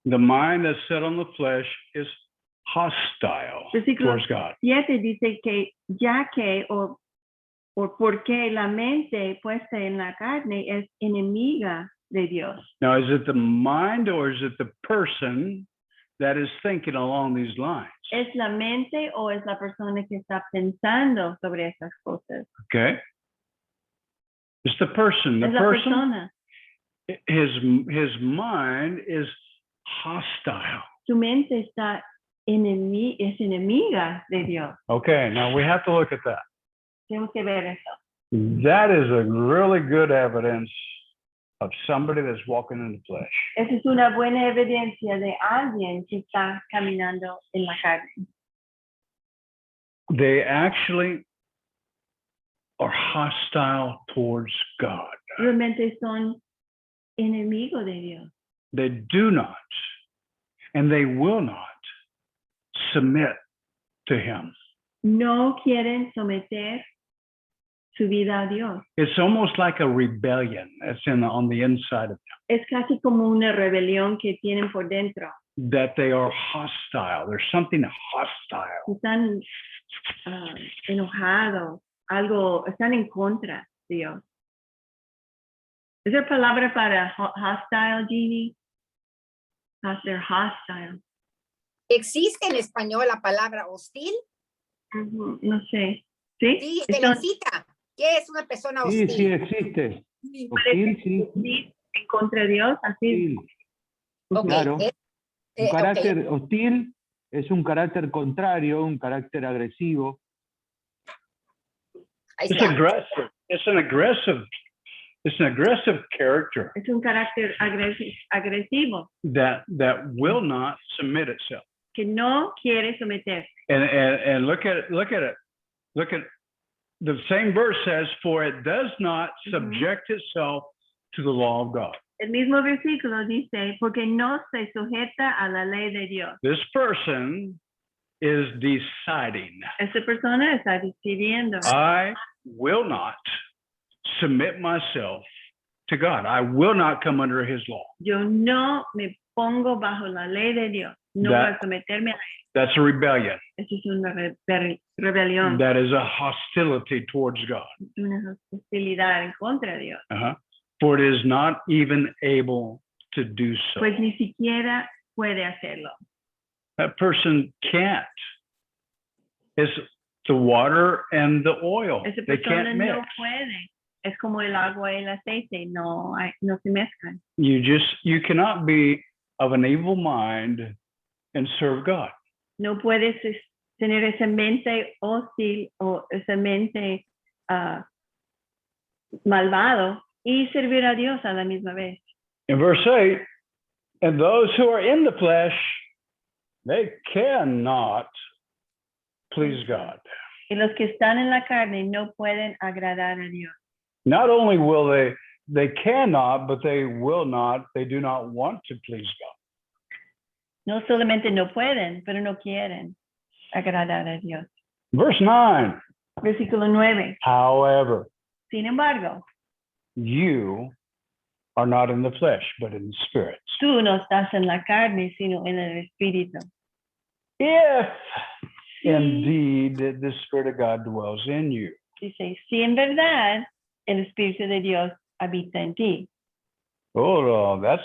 [SPEAKER 1] the mind that's set on the flesh is hostile
[SPEAKER 2] Versículo
[SPEAKER 1] towards God.
[SPEAKER 2] 7 dice que ya que o porque la mente puesta en la carne es enemiga de Dios.
[SPEAKER 1] Now, is it the mind or is it the person that is thinking along these lines?
[SPEAKER 2] ¿Es la mente o es la persona que está pensando sobre esas cosas?
[SPEAKER 1] Okay. It's the person. The
[SPEAKER 2] Es la
[SPEAKER 1] person,
[SPEAKER 2] persona.
[SPEAKER 1] his mind is hostile.
[SPEAKER 2] Su mente está es enemiga de Dios.
[SPEAKER 1] Okay, now we have to look at that.
[SPEAKER 2] Tenemos que ver eso.
[SPEAKER 1] That is a really good evidence of somebody that's walking in the flesh.
[SPEAKER 2] Esa es una buena evidencia de alguien que está caminando en la carne.
[SPEAKER 1] they actually are hostile towards God.
[SPEAKER 2] realmente son enemigos de Dios.
[SPEAKER 1] They do not, and they will not submit to him.
[SPEAKER 2] No quieren someter su vida a Dios.
[SPEAKER 1] It's almost like a rebellion that's on the inside of them,
[SPEAKER 2] Es casi como una rebelión que tienen por dentro.
[SPEAKER 1] that they are hostile. There's something hostile.
[SPEAKER 2] Están enojados, están en contra de Dios. ¿Es la palabra para hostile, Jeannie? They're hostile.
[SPEAKER 5] ¿Existe en español la palabra hostil?
[SPEAKER 2] No sé. ¿Sí?
[SPEAKER 5] Sí,
[SPEAKER 2] Son-
[SPEAKER 5] Teresita. ¿Qué es una persona
[SPEAKER 6] Sí,
[SPEAKER 5] hostil?
[SPEAKER 6] sí existe. Hostil, sí.
[SPEAKER 2] sí, en contra de Dios, así.
[SPEAKER 6] Hostil.
[SPEAKER 5] Ok,
[SPEAKER 6] Claro. Un
[SPEAKER 5] ok.
[SPEAKER 6] carácter hostil es un carácter contrario, un carácter agresivo.
[SPEAKER 5] Ahí
[SPEAKER 1] It's
[SPEAKER 5] está.
[SPEAKER 1] aggressive. It's an aggressive character
[SPEAKER 2] Es un carácter agresivo
[SPEAKER 1] that will not submit itself.
[SPEAKER 2] que no quiere someter.
[SPEAKER 1] And look at it. Look at the same verse says, "For it does not subject itself to the law of God."
[SPEAKER 2] El mismo versículo dice, porque no se sujeta a la ley de Dios.
[SPEAKER 1] This person is deciding,
[SPEAKER 2] Esta persona está decidiendo.
[SPEAKER 1] I will not submit myself to God. I will not come under his law.
[SPEAKER 2] Yo no me pongo bajo la ley de Dios. No voy a someterme a
[SPEAKER 1] That's a rebellion.
[SPEAKER 2] eso. Es una rebelión,
[SPEAKER 1] That is a hostility towards God.
[SPEAKER 2] una hostilidad en contra de Dios.
[SPEAKER 1] For it is not even able to do so.
[SPEAKER 2] Pues ni siquiera puede hacerlo.
[SPEAKER 1] That person can't. It's the water and the oil.
[SPEAKER 2] Esa
[SPEAKER 1] They
[SPEAKER 2] persona
[SPEAKER 1] can't mix.
[SPEAKER 2] no puede. Es como el agua y el aceite, no se mezclan.
[SPEAKER 1] You cannot be of an evil mind and serve God.
[SPEAKER 2] No puedes tener esa mente hostil o esa mente malvado y servir a Dios a la misma vez.
[SPEAKER 1] In verse 8, and those who are in the flesh, they cannot please God.
[SPEAKER 2] Y los que están en la carne no pueden agradar a Dios.
[SPEAKER 1] Not only will they cannot, but they will not, they do not want to please God.
[SPEAKER 2] No solamente no pueden, pero no quieren agradar a Dios.
[SPEAKER 1] Verse 9,
[SPEAKER 2] Versículo 9.
[SPEAKER 1] however,
[SPEAKER 2] Sin embargo,
[SPEAKER 1] you are not in the flesh, but in the spirit.
[SPEAKER 2] tú no estás en la carne, sino en el espíritu.
[SPEAKER 1] If
[SPEAKER 2] Sí,
[SPEAKER 1] indeed the Spirit of God dwells in you.
[SPEAKER 2] dice, si en verdad el espíritu de Dios habita en ti.
[SPEAKER 1] Oh, that's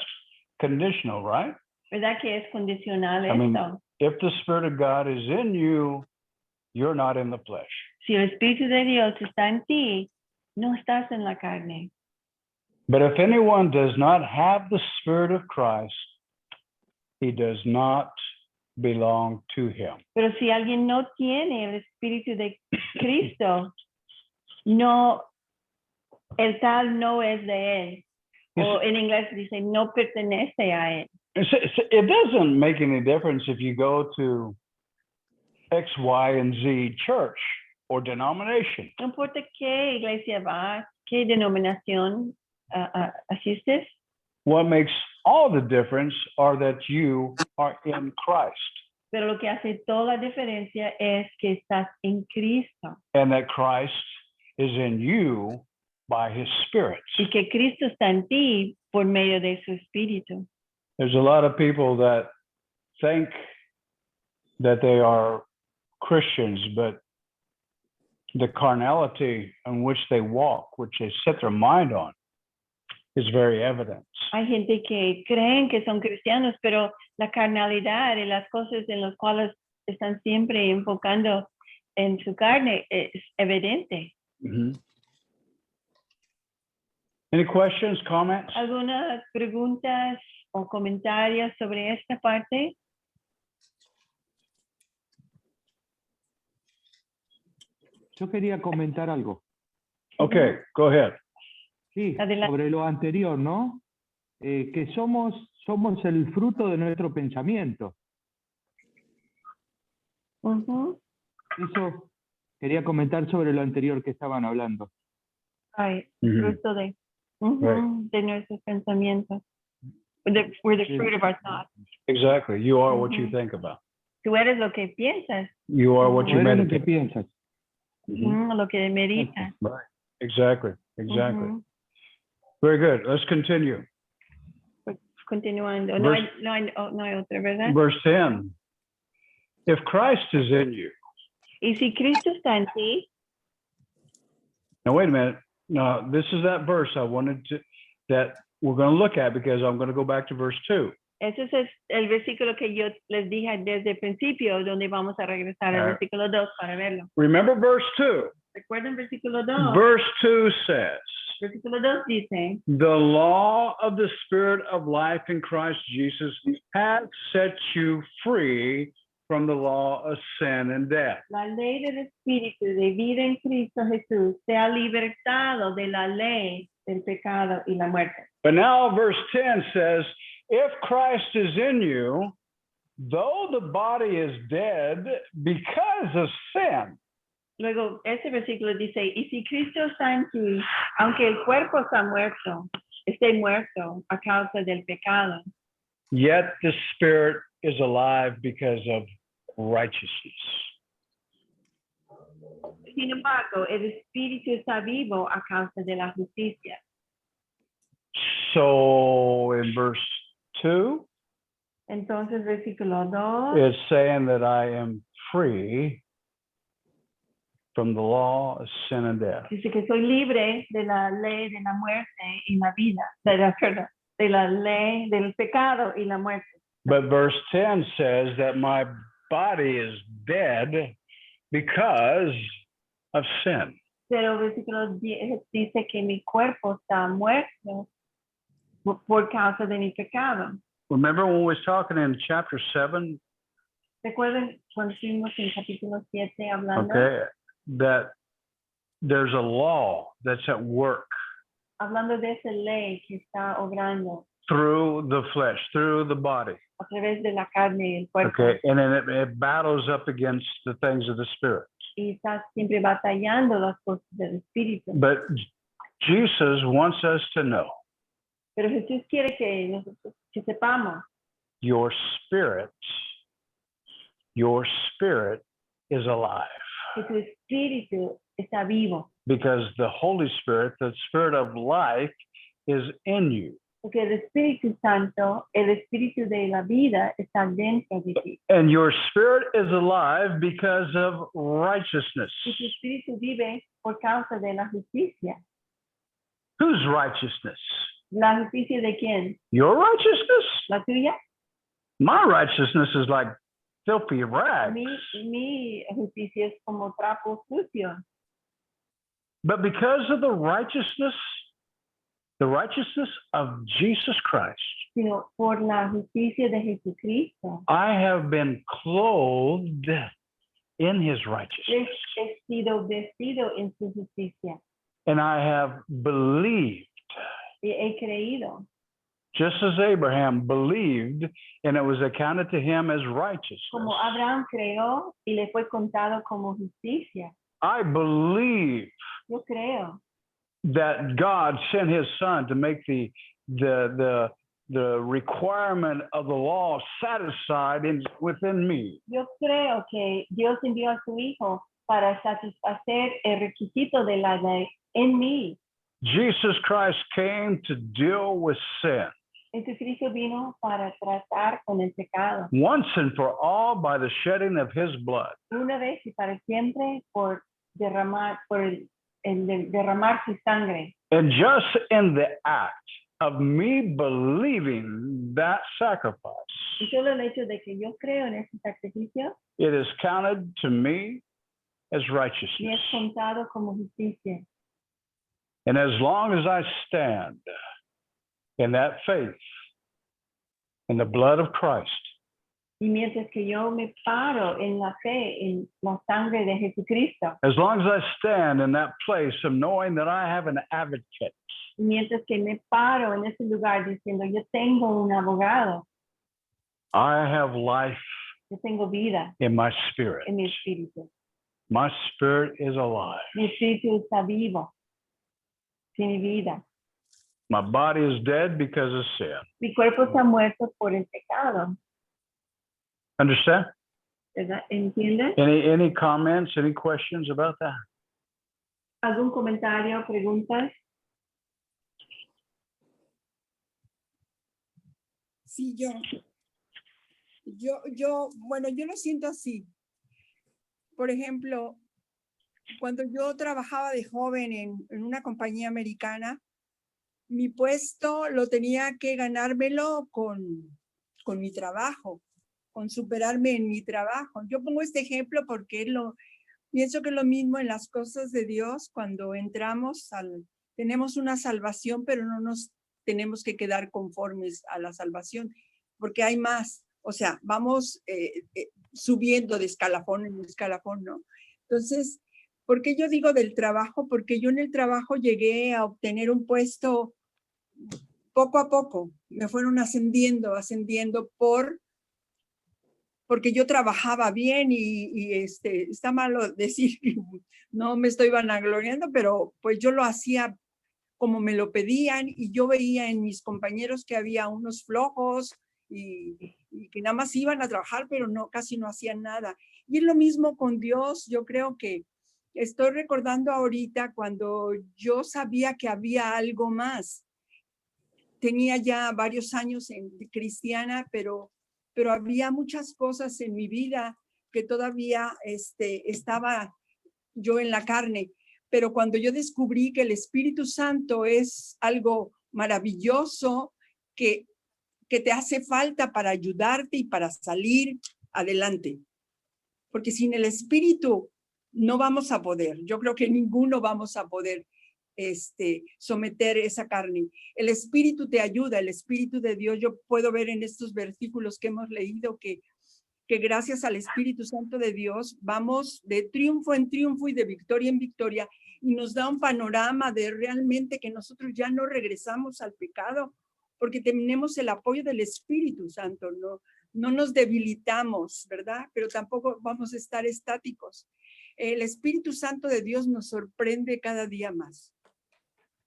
[SPEAKER 1] conditional, right?
[SPEAKER 2] ¿Verdad que es condicional
[SPEAKER 1] I mean,
[SPEAKER 2] esto?
[SPEAKER 1] if the Spirit of God is in you, you're not in the flesh.
[SPEAKER 2] Si el espíritu de Dios está en ti, no estás en la carne.
[SPEAKER 1] But if anyone does not have the Spirit of Christ, he does not belong to him.
[SPEAKER 2] Pero si alguien no tiene el espíritu de Cristo, no, el tal no es de él. O en inglés dice, no pertenece a él.
[SPEAKER 1] It doesn't make any difference if you go to X, Y, and Z church or denomination.
[SPEAKER 2] No importa qué iglesia va, qué denominación asistes.
[SPEAKER 1] What makes all the difference are that you are in Christ
[SPEAKER 2] Pero lo que hace toda la diferencia es que estás en Cristo
[SPEAKER 1] and that Christ is in you by his Spirit.
[SPEAKER 2] y que Cristo está en ti por medio de su espíritu.
[SPEAKER 1] There's a lot of people that think that they are Christians, but the carnality in which they walk, which they set their mind on, is very evident.
[SPEAKER 2] Hay gente que creen que son cristianos, pero la carnalidad y las cosas en las cuales están siempre enfocando en su carne es evidente.
[SPEAKER 1] Mhm. Any questions, comments?
[SPEAKER 2] ¿Algunas preguntas o comentarios sobre esta parte?
[SPEAKER 6] Yo quería comentar algo.
[SPEAKER 1] Okay, go ahead.
[SPEAKER 6] Sí,
[SPEAKER 2] Adelante.
[SPEAKER 6] sobre lo anterior, ¿no? Que somos el fruto de nuestro pensamiento.
[SPEAKER 2] Ujú.
[SPEAKER 6] Quería comentar sobre lo anterior que estaban hablando.
[SPEAKER 2] Ay,
[SPEAKER 1] Mhm.
[SPEAKER 2] fruto de,
[SPEAKER 1] Right.
[SPEAKER 2] de nuestros pensamientos. We're the
[SPEAKER 6] Sí.
[SPEAKER 2] fruit of our thoughts.
[SPEAKER 1] Exactly. You are what you
[SPEAKER 2] Mhm.
[SPEAKER 1] think about.
[SPEAKER 2] Tú eres lo que piensas,
[SPEAKER 1] You are what
[SPEAKER 6] O
[SPEAKER 1] you
[SPEAKER 6] eres lo que
[SPEAKER 1] meditate.
[SPEAKER 6] piensas.
[SPEAKER 2] lo que meditas.
[SPEAKER 1] Right. Exactly. Exactly.
[SPEAKER 2] Ujú.
[SPEAKER 1] Very good. Let's continue.
[SPEAKER 2] Pues, continuando.
[SPEAKER 1] Verse-
[SPEAKER 2] No hay otra, ¿verdad?
[SPEAKER 1] Verse 10. If Christ is in you.
[SPEAKER 2] Y si Cristo está en ti,
[SPEAKER 1] Now, wait a minute. No, this is that verse I wanted to, that we're going to look at because I'm going to go back to verse 2.
[SPEAKER 2] ese es el versículo que yo les dije desde el principio, donde vamos a regresar al
[SPEAKER 1] Ah.
[SPEAKER 2] versículo 2 para verlo.
[SPEAKER 1] Remember verse 2.
[SPEAKER 2] ¿Recuerdan versículo 2?
[SPEAKER 1] Verse 2 says,
[SPEAKER 2] Versículo 2 dice,
[SPEAKER 1] the law of the Spirit of life in Christ Jesus has set you free from the law of sin and death.
[SPEAKER 2] la ley del Espíritu de vida en Cristo Jesús te ha libertado de la ley del pecado y la muerte.
[SPEAKER 1] But now verse 10 says, if Christ is in you, though the body is dead because of sin,
[SPEAKER 2] Luego, ese versículo dice, y si Cristo está en ti, aunque el cuerpo esté muerto a causa del pecado,
[SPEAKER 1] yet the Spirit is alive because of righteousness.
[SPEAKER 2] sin embargo, el Espíritu está vivo a causa de la justicia.
[SPEAKER 1] So in verse 2,
[SPEAKER 2] Entonces, versículo 2,
[SPEAKER 1] it's saying that I am free from the law of sin and death.
[SPEAKER 2] dice que soy libre de la ley de la muerte y la vida, de la ley del pecado y la muerte.
[SPEAKER 1] But verse 10 says that my body is dead because of sin.
[SPEAKER 2] Pero versículo 10 dice que mi cuerpo está muerto por causa de mi pecado.
[SPEAKER 1] Remember when we was talking in chapter 7,
[SPEAKER 2] ¿Recuerden cuando estuvimos en capítulo 7 hablando?
[SPEAKER 1] okay, that there's a law that's at work
[SPEAKER 2] Hablando de esa ley que está obrando
[SPEAKER 1] through the flesh, through the body,
[SPEAKER 2] a través de la carne y el cuerpo.
[SPEAKER 1] okay, and then it battles up against the things of the Spirit.
[SPEAKER 2] Y está siempre batallando las cosas del Espíritu.
[SPEAKER 1] But Jesus wants us to know
[SPEAKER 2] Pero Jesús quiere que nosotros que sepamos
[SPEAKER 1] your spirit is alive
[SPEAKER 2] que tu espíritu está vivo,
[SPEAKER 1] because the Holy Spirit, the Spirit of life, is in you.
[SPEAKER 2] porque el Espíritu Santo, el Espíritu de la vida está dentro de ti.
[SPEAKER 1] And your spirit is alive because of righteousness.
[SPEAKER 2] Y tu espíritu vive por causa de la justicia.
[SPEAKER 1] Whose righteousness?
[SPEAKER 2] ¿La justicia de quién?
[SPEAKER 1] Your righteousness?
[SPEAKER 2] ¿La tuya?
[SPEAKER 1] My righteousness is like filthy rags.
[SPEAKER 2] Mi justicia es como trapo sucio.
[SPEAKER 1] But because of the righteousness of Jesus Christ,
[SPEAKER 2] Sino por la justicia de Jesucristo.
[SPEAKER 1] I have been clothed in his righteousness.
[SPEAKER 2] He sido vestido en su justicia.
[SPEAKER 1] And I have believed,
[SPEAKER 2] Y he creído.
[SPEAKER 1] just as Abraham believed, and it was accounted to him as righteousness.
[SPEAKER 2] Como Abraham creó y le fue contado como justicia.
[SPEAKER 1] I believe
[SPEAKER 2] Yo creo
[SPEAKER 1] that God sent his son to make the requirement of the law satisfied within me.
[SPEAKER 2] Yo creo que Dios envió a su Hijo para satisfacer el requisito de la ley en mí.
[SPEAKER 1] Jesus Christ came to deal with sin
[SPEAKER 2] Jesucristo vino para tratar con el pecado,
[SPEAKER 1] once and for all by the shedding of his blood.
[SPEAKER 2] una vez y para siempre por derramar su sangre.
[SPEAKER 1] And just in the act of me believing that sacrifice,
[SPEAKER 2] Y solo el hecho de que yo creo en ese sacrificio
[SPEAKER 1] it is counted to me as
[SPEAKER 2] me
[SPEAKER 1] righteousness.
[SPEAKER 2] es contado como justicia.
[SPEAKER 1] And as long as I stand in that faith, in the blood of Christ,
[SPEAKER 2] Y mientras que yo me paro en la fe, en la sangre de Jesucristo,
[SPEAKER 1] as long as I stand in that place of knowing that I have an advocate,
[SPEAKER 2] y mientras que me paro en ese lugar diciendo, yo tengo un abogado,
[SPEAKER 1] I have life
[SPEAKER 2] yo tengo vida
[SPEAKER 1] in my spirit.
[SPEAKER 2] en mi espíritu.
[SPEAKER 1] My spirit is alive.
[SPEAKER 2] Mi espíritu está vivo. Tiene vida.
[SPEAKER 1] My body is dead because of sin.
[SPEAKER 2] Mi cuerpo está muerto por el pecado.
[SPEAKER 1] Understand?
[SPEAKER 2] ¿Verdad? ¿Entiendes?
[SPEAKER 1] Any comments, any questions about that?
[SPEAKER 2] ¿Algún comentario, preguntas?
[SPEAKER 7] Sí, bueno, yo lo siento así. Por ejemplo, cuando yo trabajaba de joven en una compañía americana, mi puesto lo tenía que ganármelo con mi trabajo, con superarme en mi trabajo. Yo pongo este ejemplo porque pienso que es lo mismo en las cosas de Dios cuando tenemos una salvación, pero no nos tenemos que quedar conformes a la salvación, porque hay más. O sea, vamos subiendo de escalafón en escalafón, ¿no? Entonces, ¿por qué yo digo del trabajo? Porque yo en el trabajo llegué a obtener un puesto poco a poco. Me fueron ascendiendo porque yo trabajaba bien y está malo decir que no me estoy vanagloriando, pero pues yo lo hacía como me lo pedían y yo veía en mis compañeros que había unos flojos y que nada más iban a trabajar, pero casi no hacían nada. Y es lo mismo con Dios. Yo creo que estoy recordando ahorita cuando yo sabía que había algo más. Tenía ya varios años cristiana, pero había muchas cosas en mi vida que todavía estaba yo en la carne. Pero cuando yo descubrí que el Espíritu Santo es algo maravilloso que te hace falta para ayudarte y para salir adelante. Porque sin el Espíritu no vamos a poder. Yo creo que ninguno vamos a poder someter esa carne. El Espíritu te ayuda, el Espíritu de Dios. Yo puedo ver en estos versículos que hemos leído que gracias al Espíritu Santo de Dios vamos de triunfo en triunfo y de victoria en victoria, y nos da un panorama de realmente que nosotros ya no regresamos al pecado porque tenemos el apoyo del Espíritu Santo, no nos debilitamos, ¿verdad? Pero tampoco vamos a estar estáticos. El Espíritu Santo de Dios nos sorprende cada día más.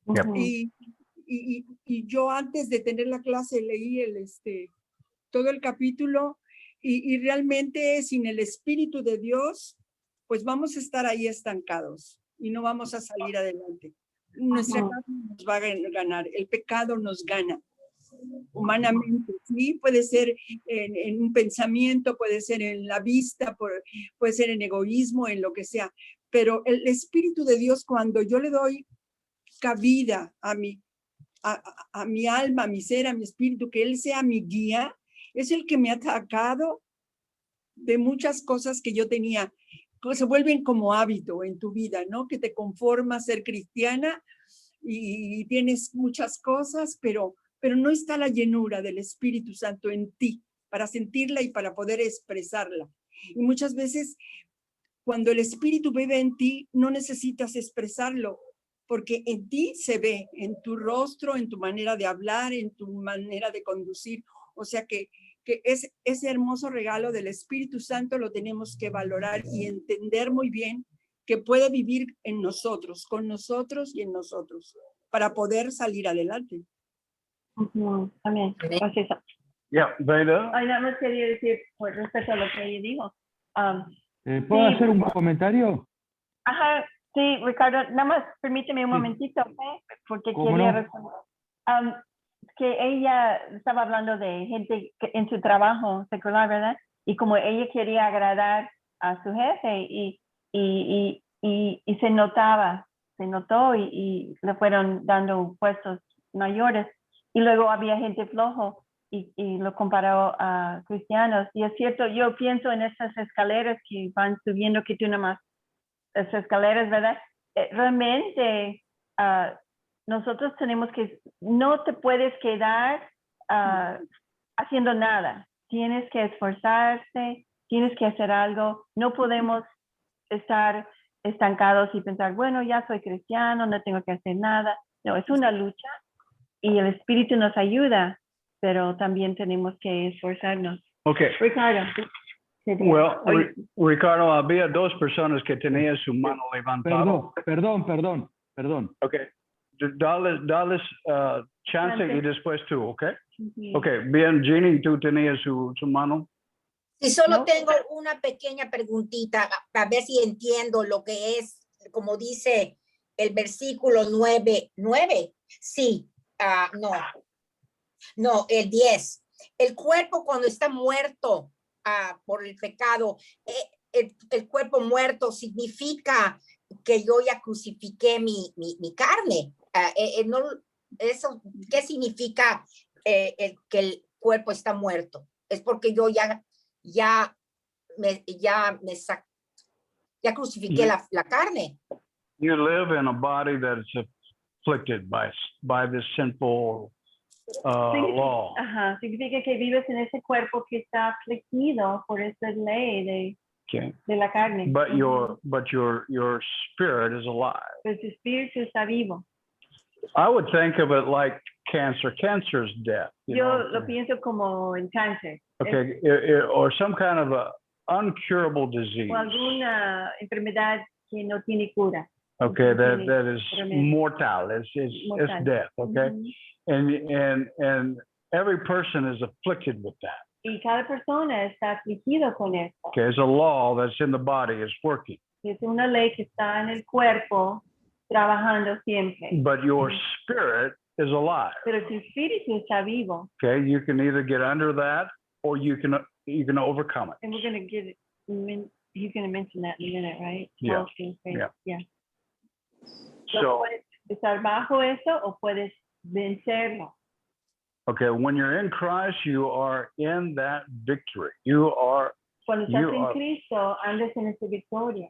[SPEAKER 1] Yep.
[SPEAKER 7] Y yo antes de tener la clase leí todo el capítulo. Y realmente sin el Espíritu de Dios, pues vamos a estar ahí estancados y no vamos a salir adelante. Nuestra carne nos va a ganar, el pecado nos gana humanamente, ¿sí? Puede ser en un pensamiento, puede ser en la vista, puede ser en egoísmo, en lo que sea. Pero el Espíritu de Dios, cuando yo le doy cabida a mi alma, a mi ser, a mi espíritu, que Él sea mi guía, es el que me ha sacado de muchas cosas que yo tenía, que se vuelven como hábito en tu vida, ¿no? Que te conforma ser cristiana y tienes muchas cosas, pero no está la llenura del Espíritu Santo en ti para sentirla y para poder expresarla. Y muchas veces cuando el Espíritu vive en ti, no necesitas expresarlo, porque en ti se ve, en tu rostro, en tu manera de hablar, en tu manera de conducir. O sea que ese hermoso regalo del Espíritu Santo lo tenemos que valorar y entender muy bien que puede vivir en nosotros, con nosotros y en nosotros, para poder salir adelante.
[SPEAKER 2] Amén. Gracias.
[SPEAKER 1] Yeah, Veda.
[SPEAKER 2] Ay, nada más quería decir, por respecto a lo que ella dijo.
[SPEAKER 6] ¿Puedo
[SPEAKER 2] Sí.
[SPEAKER 6] hacer un comentario?
[SPEAKER 2] Ajá, sí, Ricardo, nada más permíteme un momentito, ¿ok? Porque
[SPEAKER 6] ¿Cómo
[SPEAKER 2] quería
[SPEAKER 6] no?
[SPEAKER 2] responder. Que ella estaba hablando de gente en su trabajo secular, ¿verdad? Y como ella quería agradar a su jefe y se notó y le fueron dando puestos mayores. Y luego había gente flojo y lo comparó a cristianos. Y es cierto, yo pienso en esas escaleras que van subiendo, que tú nomás, esas escaleras, ¿verdad? Realmente nosotros tenemos que, no te puedes quedar haciendo nada. Tienes que esforzarse, tienes que hacer algo. No podemos estar estancados y pensar, bueno, ya soy cristiano, no tengo que hacer nada. No, es una lucha y el Espíritu nos ayuda, pero también tenemos que esforzarnos.
[SPEAKER 1] Okay.
[SPEAKER 2] Ricardo. sería.
[SPEAKER 1] Well,
[SPEAKER 2] Oye,
[SPEAKER 1] Ricardo, había dos personas que tenían su mano levantada.
[SPEAKER 6] Perdón.
[SPEAKER 1] Okay. Dales chance y
[SPEAKER 2] Chance.
[SPEAKER 1] después tú, ¿ok?
[SPEAKER 2] ujú.
[SPEAKER 1] Ok, bien, Jeannie, tú tenías su mano.
[SPEAKER 5] Si solo
[SPEAKER 2] No.
[SPEAKER 5] tengo una pequeña preguntita, a ver si entiendo lo que es, como dice el versículo 9. Sí, no, el 10. El cuerpo cuando está muerto por el pecado, el cuerpo muerto significa que yo ya crucifiqué mi carne. No, eso, ¿qué significa que el cuerpo está muerto? Es porque yo ya crucifiqué la carne.
[SPEAKER 1] You live in a body that is afflicted by this sinful law.
[SPEAKER 2] Ajá, significa que vives en ese cuerpo que está afligido por esa ley
[SPEAKER 1] Okay.
[SPEAKER 2] de la carne.
[SPEAKER 1] But
[SPEAKER 2] Ujú.
[SPEAKER 1] your spirit is alive.
[SPEAKER 2] Pero tu espíritu está vivo.
[SPEAKER 1] I would think of it like cancer. Cancer is death. You
[SPEAKER 2] Yo
[SPEAKER 1] know?
[SPEAKER 2] lo pienso como en cáncer.
[SPEAKER 1] Okay, or some kind of a uncurable disease.
[SPEAKER 2] O alguna enfermedad que no tiene cura.
[SPEAKER 1] Okay, that is
[SPEAKER 2] remedio.
[SPEAKER 1] mortal. It's
[SPEAKER 2] Mortal.
[SPEAKER 1] death. Okay,
[SPEAKER 2] Ujú.
[SPEAKER 1] and every person is afflicted with that.
[SPEAKER 2] Y cada persona está afligido con esto.
[SPEAKER 1] Okay, there's a law that's in the body is working,
[SPEAKER 2] Es una ley que está en el cuerpo trabajando siempre.
[SPEAKER 1] but your spirit is alive.
[SPEAKER 2] Pero tu espíritu está vivo.
[SPEAKER 1] Okay, you can either get under that or you can overcome it.
[SPEAKER 2] And we're going to get it. He's going to mention that in a minute, right?
[SPEAKER 1] Yeah.
[SPEAKER 2] Okay,
[SPEAKER 1] Yeah.
[SPEAKER 2] Yeah.
[SPEAKER 1] So,
[SPEAKER 2] puedes estar bajo eso o puedes vencerlo.
[SPEAKER 1] okay, when you're in Christ, you are in that victory. You are
[SPEAKER 2] Cuando
[SPEAKER 1] You
[SPEAKER 2] estás en
[SPEAKER 1] are-
[SPEAKER 2] Cristo, andas en esa victoria.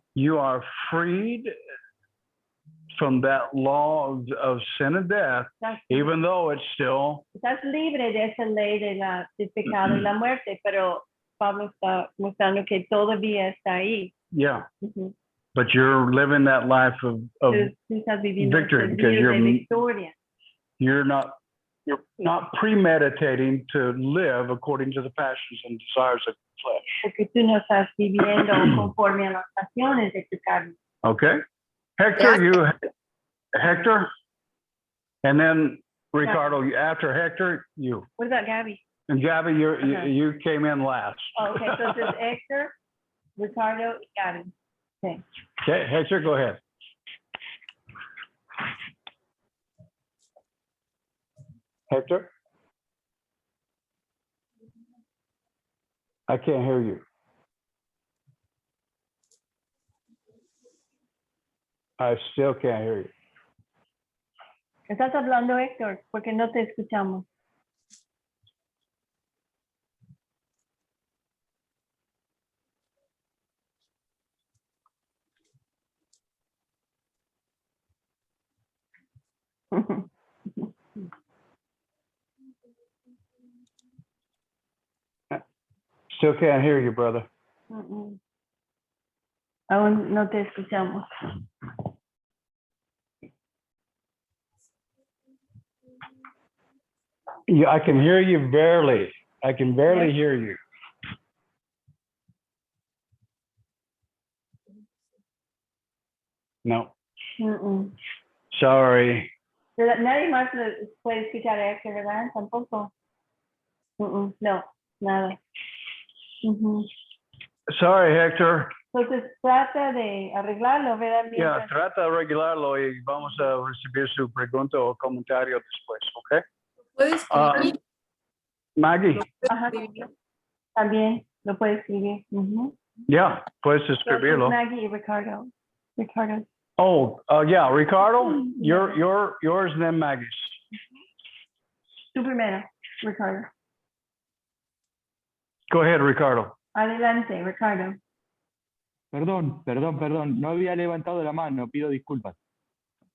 [SPEAKER 1] freed from that law of sin and death, even though it's still
[SPEAKER 2] Estás libre de esa ley del pecado y la muerte, pero Pablo está mostrando que todavía está ahí.
[SPEAKER 1] yeah.
[SPEAKER 2] Ujú.
[SPEAKER 1] But you're living that life of
[SPEAKER 2] Tú estás viviendo
[SPEAKER 1] victory
[SPEAKER 2] esa
[SPEAKER 1] because
[SPEAKER 2] vida
[SPEAKER 1] you're-
[SPEAKER 2] de victoria.
[SPEAKER 1] you're not premeditating to live according to the passions and desires of the flesh.
[SPEAKER 2] Porque tú no estás viviendo conforme a las pasiones de tu carne.
[SPEAKER 1] Okay, Hector, and then Ricardo. After Hector, you
[SPEAKER 2] What about Gabby?
[SPEAKER 1] and Gabby.
[SPEAKER 2] Uh-huh.
[SPEAKER 1] You came in last.
[SPEAKER 2] Oh, okay, entonces Héctor, Ricardo y Gabby. Okay.
[SPEAKER 1] Okay, Hector, go ahead. Hector, I can't hear you. I still can't hear you.
[SPEAKER 2] ¿Estás hablando, Héctor? Porque no te escuchamos.
[SPEAKER 1] Still can't hear you, brother.
[SPEAKER 2] Aún no te escuchamos.
[SPEAKER 1] Yeah, I can hear you barely. I can barely
[SPEAKER 2] Yes.
[SPEAKER 1] hear you. No, sorry.
[SPEAKER 2] Nadie más puede escuchar a Héctor, ¿verdad? Tampoco. No, nada.
[SPEAKER 1] Sorry, Hector.
[SPEAKER 2] Entonces trata de arreglarlo, ¿verdad?
[SPEAKER 1] Yeah,
[SPEAKER 2] Mientras-
[SPEAKER 1] trata de arreglarlo y vamos a recibir su pregunta o comentario después, ¿ok?
[SPEAKER 8] Puedes escribir.
[SPEAKER 1] Maggie,
[SPEAKER 2] Ajá. También lo puede escribir.
[SPEAKER 1] yeah, puedes
[SPEAKER 2] Entonces,
[SPEAKER 1] escribirlo.
[SPEAKER 2] Maggie y Ricardo. Ricardo.
[SPEAKER 1] Oh, yeah, Ricardo, yours and then Maggie's.
[SPEAKER 2] Tú primero, Ricardo.
[SPEAKER 1] Go ahead, Ricardo.
[SPEAKER 2] Adelante, Ricardo.
[SPEAKER 6] Perdón. No había levantado la mano, pido disculpas.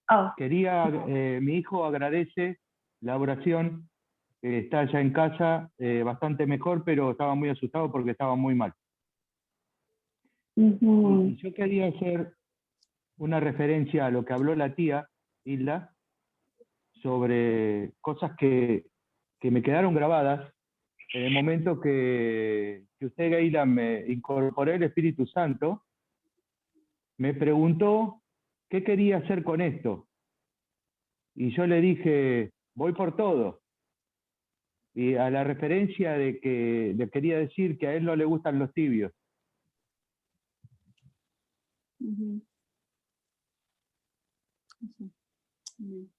[SPEAKER 2] Oh,
[SPEAKER 6] Mi hijo agradece la oración, está ya en casa bastante mejor, pero estaba muy asustado porque estaba muy mal. Y yo quería hacer una referencia a lo que habló la tía Hilda sobre cosas que me quedaron grabadas en el momento que usted, Gaila, me incorporé el Espíritu Santo, me preguntó qué quería hacer con esto. Y yo le dije, voy por todo. Y a la referencia de que le quería decir que a él no le gustan los tibios.
[SPEAKER 7] Ujú. Ujú. Amén.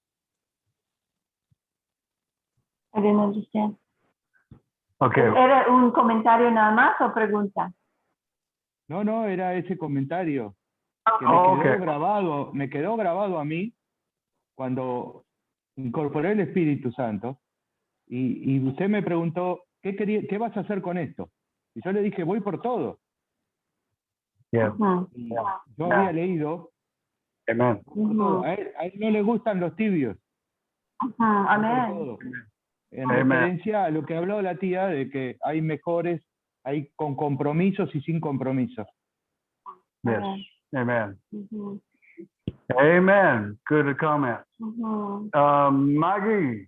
[SPEAKER 2] I didn't understand.
[SPEAKER 1] Okay.
[SPEAKER 2] ¿Era un comentario nada más o pregunta?
[SPEAKER 6] No, era ese comentario que
[SPEAKER 1] Oh,
[SPEAKER 6] me quedó
[SPEAKER 1] okay.
[SPEAKER 6] grabado, me quedó grabado a mí cuando incorporé el Espíritu Santo. Y usted me preguntó, ¿qué vas a hacer con esto? Y yo le dije, voy por todo.
[SPEAKER 1] Yeah.
[SPEAKER 2] Ujú,
[SPEAKER 6] Y yo había leído
[SPEAKER 1] Amen.
[SPEAKER 6] por todo. A él no le gustan los tibios.
[SPEAKER 2] ujú,
[SPEAKER 6] Por
[SPEAKER 2] amén.
[SPEAKER 6] todo. En
[SPEAKER 1] Amen.
[SPEAKER 6] referencia a lo que habló la tía de que hay mejores, hay con compromisos y sin compromisos.
[SPEAKER 1] Yes.
[SPEAKER 2] Amén.
[SPEAKER 1] Amen.
[SPEAKER 2] Ujú,
[SPEAKER 1] Amen. Good comment.
[SPEAKER 2] ujú.
[SPEAKER 1] Maggie.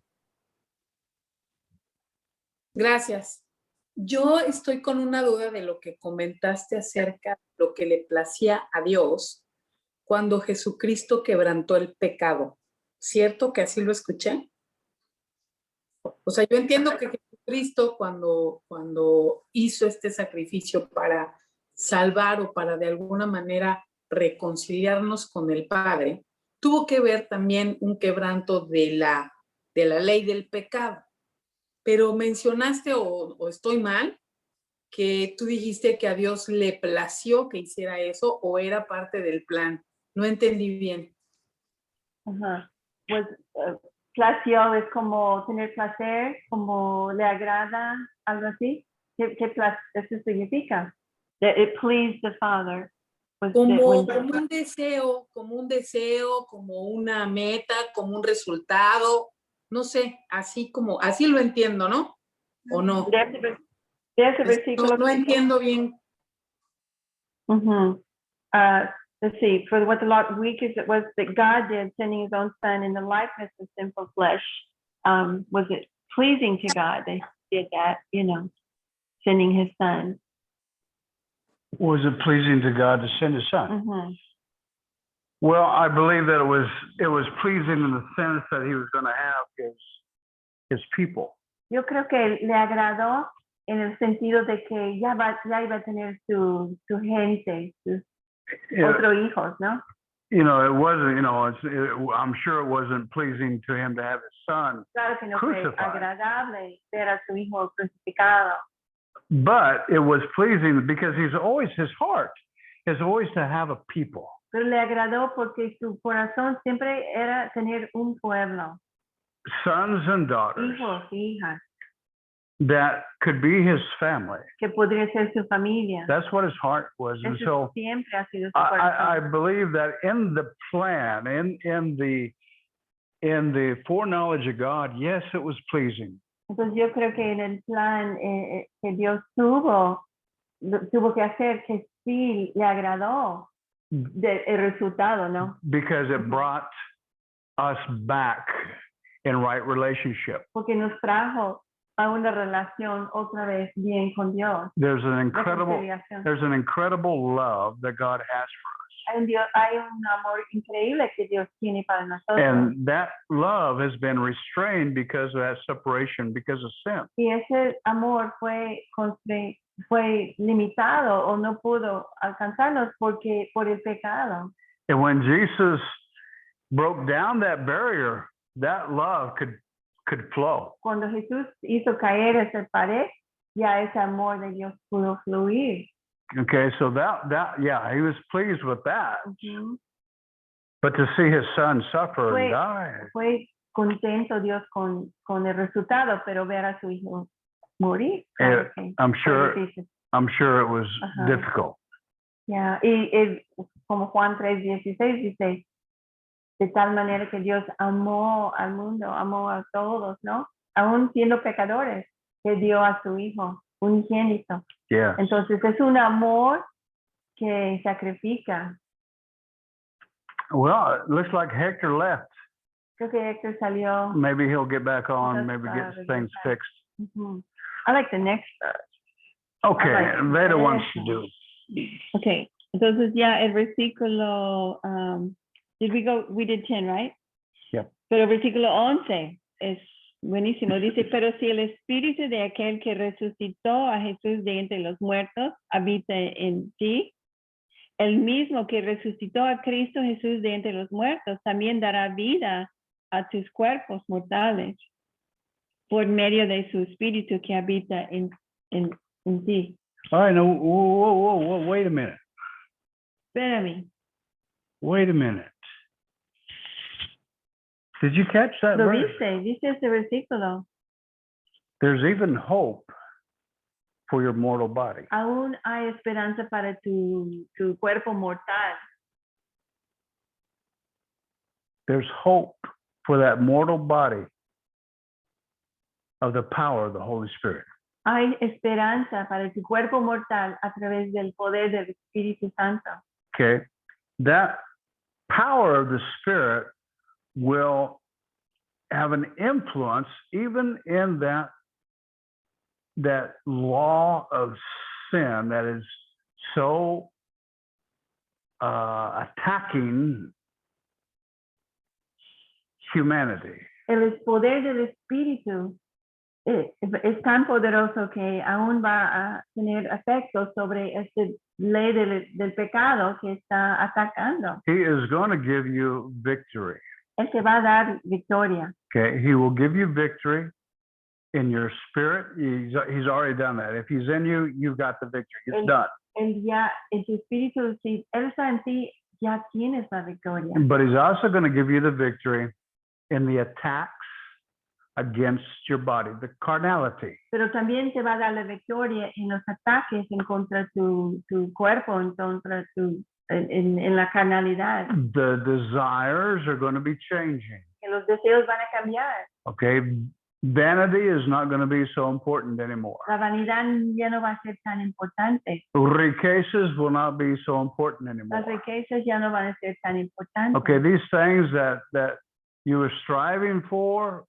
[SPEAKER 8] Gracias. Yo estoy con una duda de lo que comentaste acerca de lo que le placía a Dios cuando Jesucristo quebrantó el pecado. ¿Cierto que así lo escuché? O sea, yo entiendo que Jesucristo cuando hizo este sacrificio para salvar o para de alguna manera reconciliarnos con el Padre, tuvo que ver también un quebranto de la ley del pecado. Pero mencionaste, o estoy mal, que tú dijiste que a Dios le plació que hiciera eso o era parte del plan. No entendí bien.
[SPEAKER 2] Ajá. Pues, plació es como tener placer, como le agrada, algo así. ¿Qué eso significa? That it pleased the Father. Pues,
[SPEAKER 8] Como un deseo, como una meta, como un resultado, no sé, así lo entiendo, ¿no? ¿O no?
[SPEAKER 2] de ese versículo.
[SPEAKER 8] No entiendo bien.
[SPEAKER 2] Mm-hmm. Let's see. For what the Lord weakest it was that God did, sending His own Son in the likeness of sinful flesh. Was it pleasing to God that He did that? Sending His Son.
[SPEAKER 1] Was it pleasing to God to send His Son?
[SPEAKER 2] Mm-hmm.
[SPEAKER 1] Well, I believe that it was pleasing in the sense that He was going to have His people.
[SPEAKER 2] Yo creo que le agradó en el sentido de que ya iba a tener su gente, sus otros hijos, ¿no?
[SPEAKER 1] It wasn't. I'm sure it wasn't pleasing to Him to have His Son
[SPEAKER 2] Claro que no fue
[SPEAKER 1] crucified.
[SPEAKER 2] agradable ver a su hijo crucificado.
[SPEAKER 1] But it was pleasing because His heart is always to have a people.
[SPEAKER 2] Pero le agradó porque su corazón siempre era tener un pueblo,
[SPEAKER 1] Sons and daughters
[SPEAKER 2] hijos y hijas,
[SPEAKER 1] that could be His family.
[SPEAKER 2] que podría ser su familia.
[SPEAKER 1] That's what His heart was. And
[SPEAKER 2] Eso
[SPEAKER 1] so
[SPEAKER 2] siempre ha sido su
[SPEAKER 1] I
[SPEAKER 2] corazón.
[SPEAKER 1] believe that in the plan, in the foreknowledge of God, yes, it was pleasing.
[SPEAKER 2] Entonces yo creo que en el plan que Dios tuvo que hacer, que sí le agradó el resultado, ¿no?
[SPEAKER 1] Because it brought us back in right relationship.
[SPEAKER 2] Porque nos trajo a una relación otra vez bien con Dios.
[SPEAKER 1] There's an
[SPEAKER 2] Reconciliación.
[SPEAKER 1] incredible love that God has for us.
[SPEAKER 2] Hay un amor increíble que Dios tiene para nosotros.
[SPEAKER 1] And that love has been restrained because of that separation, because of sin.
[SPEAKER 2] Y ese amor fue limitado o no pudo alcanzarnos por el pecado.
[SPEAKER 1] And when Jesus broke down that barrier, that love could flow.
[SPEAKER 2] Cuando Jesús hizo caer esa pared, ya ese amor de Dios pudo fluir.
[SPEAKER 1] Okay, so that He was pleased with that.
[SPEAKER 2] Uh-huh.
[SPEAKER 1] But to see His Son suffer and die.
[SPEAKER 2] Fue contento Dios con el resultado, pero ver a su hijo morir.
[SPEAKER 1] I'm sure it was difficult.
[SPEAKER 2] Yeah. Y como Juan 3:16 dice, de tal manera que Dios amó al mundo, amó a todos, ¿no? Aún siendo pecadores, que dio a su hijo unigénito.
[SPEAKER 1] Yeah.
[SPEAKER 2] Entonces es un amor que sacrifica.
[SPEAKER 1] Well, it looks like Hector left.
[SPEAKER 2] Creo que Héctor salió.
[SPEAKER 1] Maybe he'll get back on,
[SPEAKER 2] That's
[SPEAKER 1] maybe get
[SPEAKER 2] probably
[SPEAKER 1] things
[SPEAKER 2] right.
[SPEAKER 1] fixed.
[SPEAKER 2] Uh-huh. I like the next verse.
[SPEAKER 1] Okay,
[SPEAKER 2] like
[SPEAKER 1] Veda wants
[SPEAKER 2] eso.
[SPEAKER 1] to do.
[SPEAKER 2] Okay, entonces ya el versículo, we did 10, right?
[SPEAKER 1] Yep.
[SPEAKER 2] Pero el versículo 11 es buenísimo. Dice, pero si el espíritu de aquel que resucitó a Jesús de entre los muertos habita en ti, el mismo que resucitó a Cristo Jesús de entre los muertos también dará vida a tus cuerpos mortales por medio de su espíritu que habita en ti.
[SPEAKER 1] All right, now, whoa, wait a minute.
[SPEAKER 2] Espérame.
[SPEAKER 1] Wait a minute. Did you catch that
[SPEAKER 2] Lo
[SPEAKER 1] verse?
[SPEAKER 2] dice este versículo.
[SPEAKER 1] There's even hope for your mortal body.
[SPEAKER 2] Aún hay esperanza para tu cuerpo mortal.
[SPEAKER 1] There's hope for that mortal body of the power of the Holy Spirit.
[SPEAKER 2] Hay esperanza para tu cuerpo mortal a través del poder del Espíritu Santo.
[SPEAKER 1] Okay, that power of the Spirit will have an influence even in that law of sin that is so attacking humanity.
[SPEAKER 2] El poder del Espíritu es tan poderoso que aún va a tener efectos sobre esta ley del pecado que está atacando.
[SPEAKER 1] He is going to give you victory.
[SPEAKER 2] Él te va a dar victoria.
[SPEAKER 1] Okay, he will give you victory in your spirit. He's already done that. If he's in you, you've got the victory. It's done.
[SPEAKER 2] Él ya, en tu espíritu, si Él está en ti, ya tienes la victoria.
[SPEAKER 1] But he's also going to give you the victory in the attacks against your body, the carnality.
[SPEAKER 2] Pero también te va a dar la victoria en los ataques en contra tu cuerpo, en contra en la carnalidad.
[SPEAKER 1] The desires are going to be changing.
[SPEAKER 2] Que los deseos van a cambiar.
[SPEAKER 1] Okay, vanity is not going to be so important anymore.
[SPEAKER 2] La vanidad ya no va a ser tan importante.
[SPEAKER 1] Riquezas will not be so important anymore.
[SPEAKER 2] Las riquezas ya no van a ser tan importantes.
[SPEAKER 1] Okay, these things that you were striving for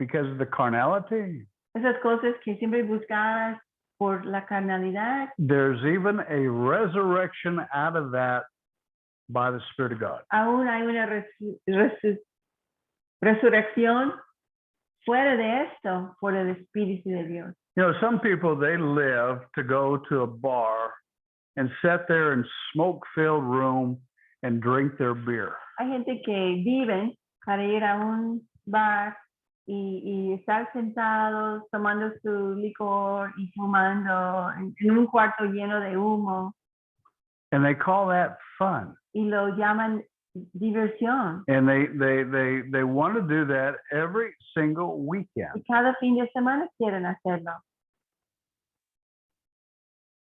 [SPEAKER 1] because of the carnality,
[SPEAKER 2] Esas cosas que siempre buscabas por la carnalidad,
[SPEAKER 1] there's even a resurrection out of that by the Spirit of God.
[SPEAKER 2] aún hay una resurrección fuera de esto por el Espíritu de Dios.
[SPEAKER 1] You know, some people, they live to go to a bar and sit there in smoke-filled room and drink their beer.
[SPEAKER 2] Hay gente que viven para ir a un bar y estar sentados tomando su licor y fumando en un cuarto lleno de humo
[SPEAKER 1] And they call that fun.
[SPEAKER 2] y lo llaman diversión.
[SPEAKER 1] And they want to do that every single weekend.
[SPEAKER 2] Y cada fin de semana quieren hacerlo.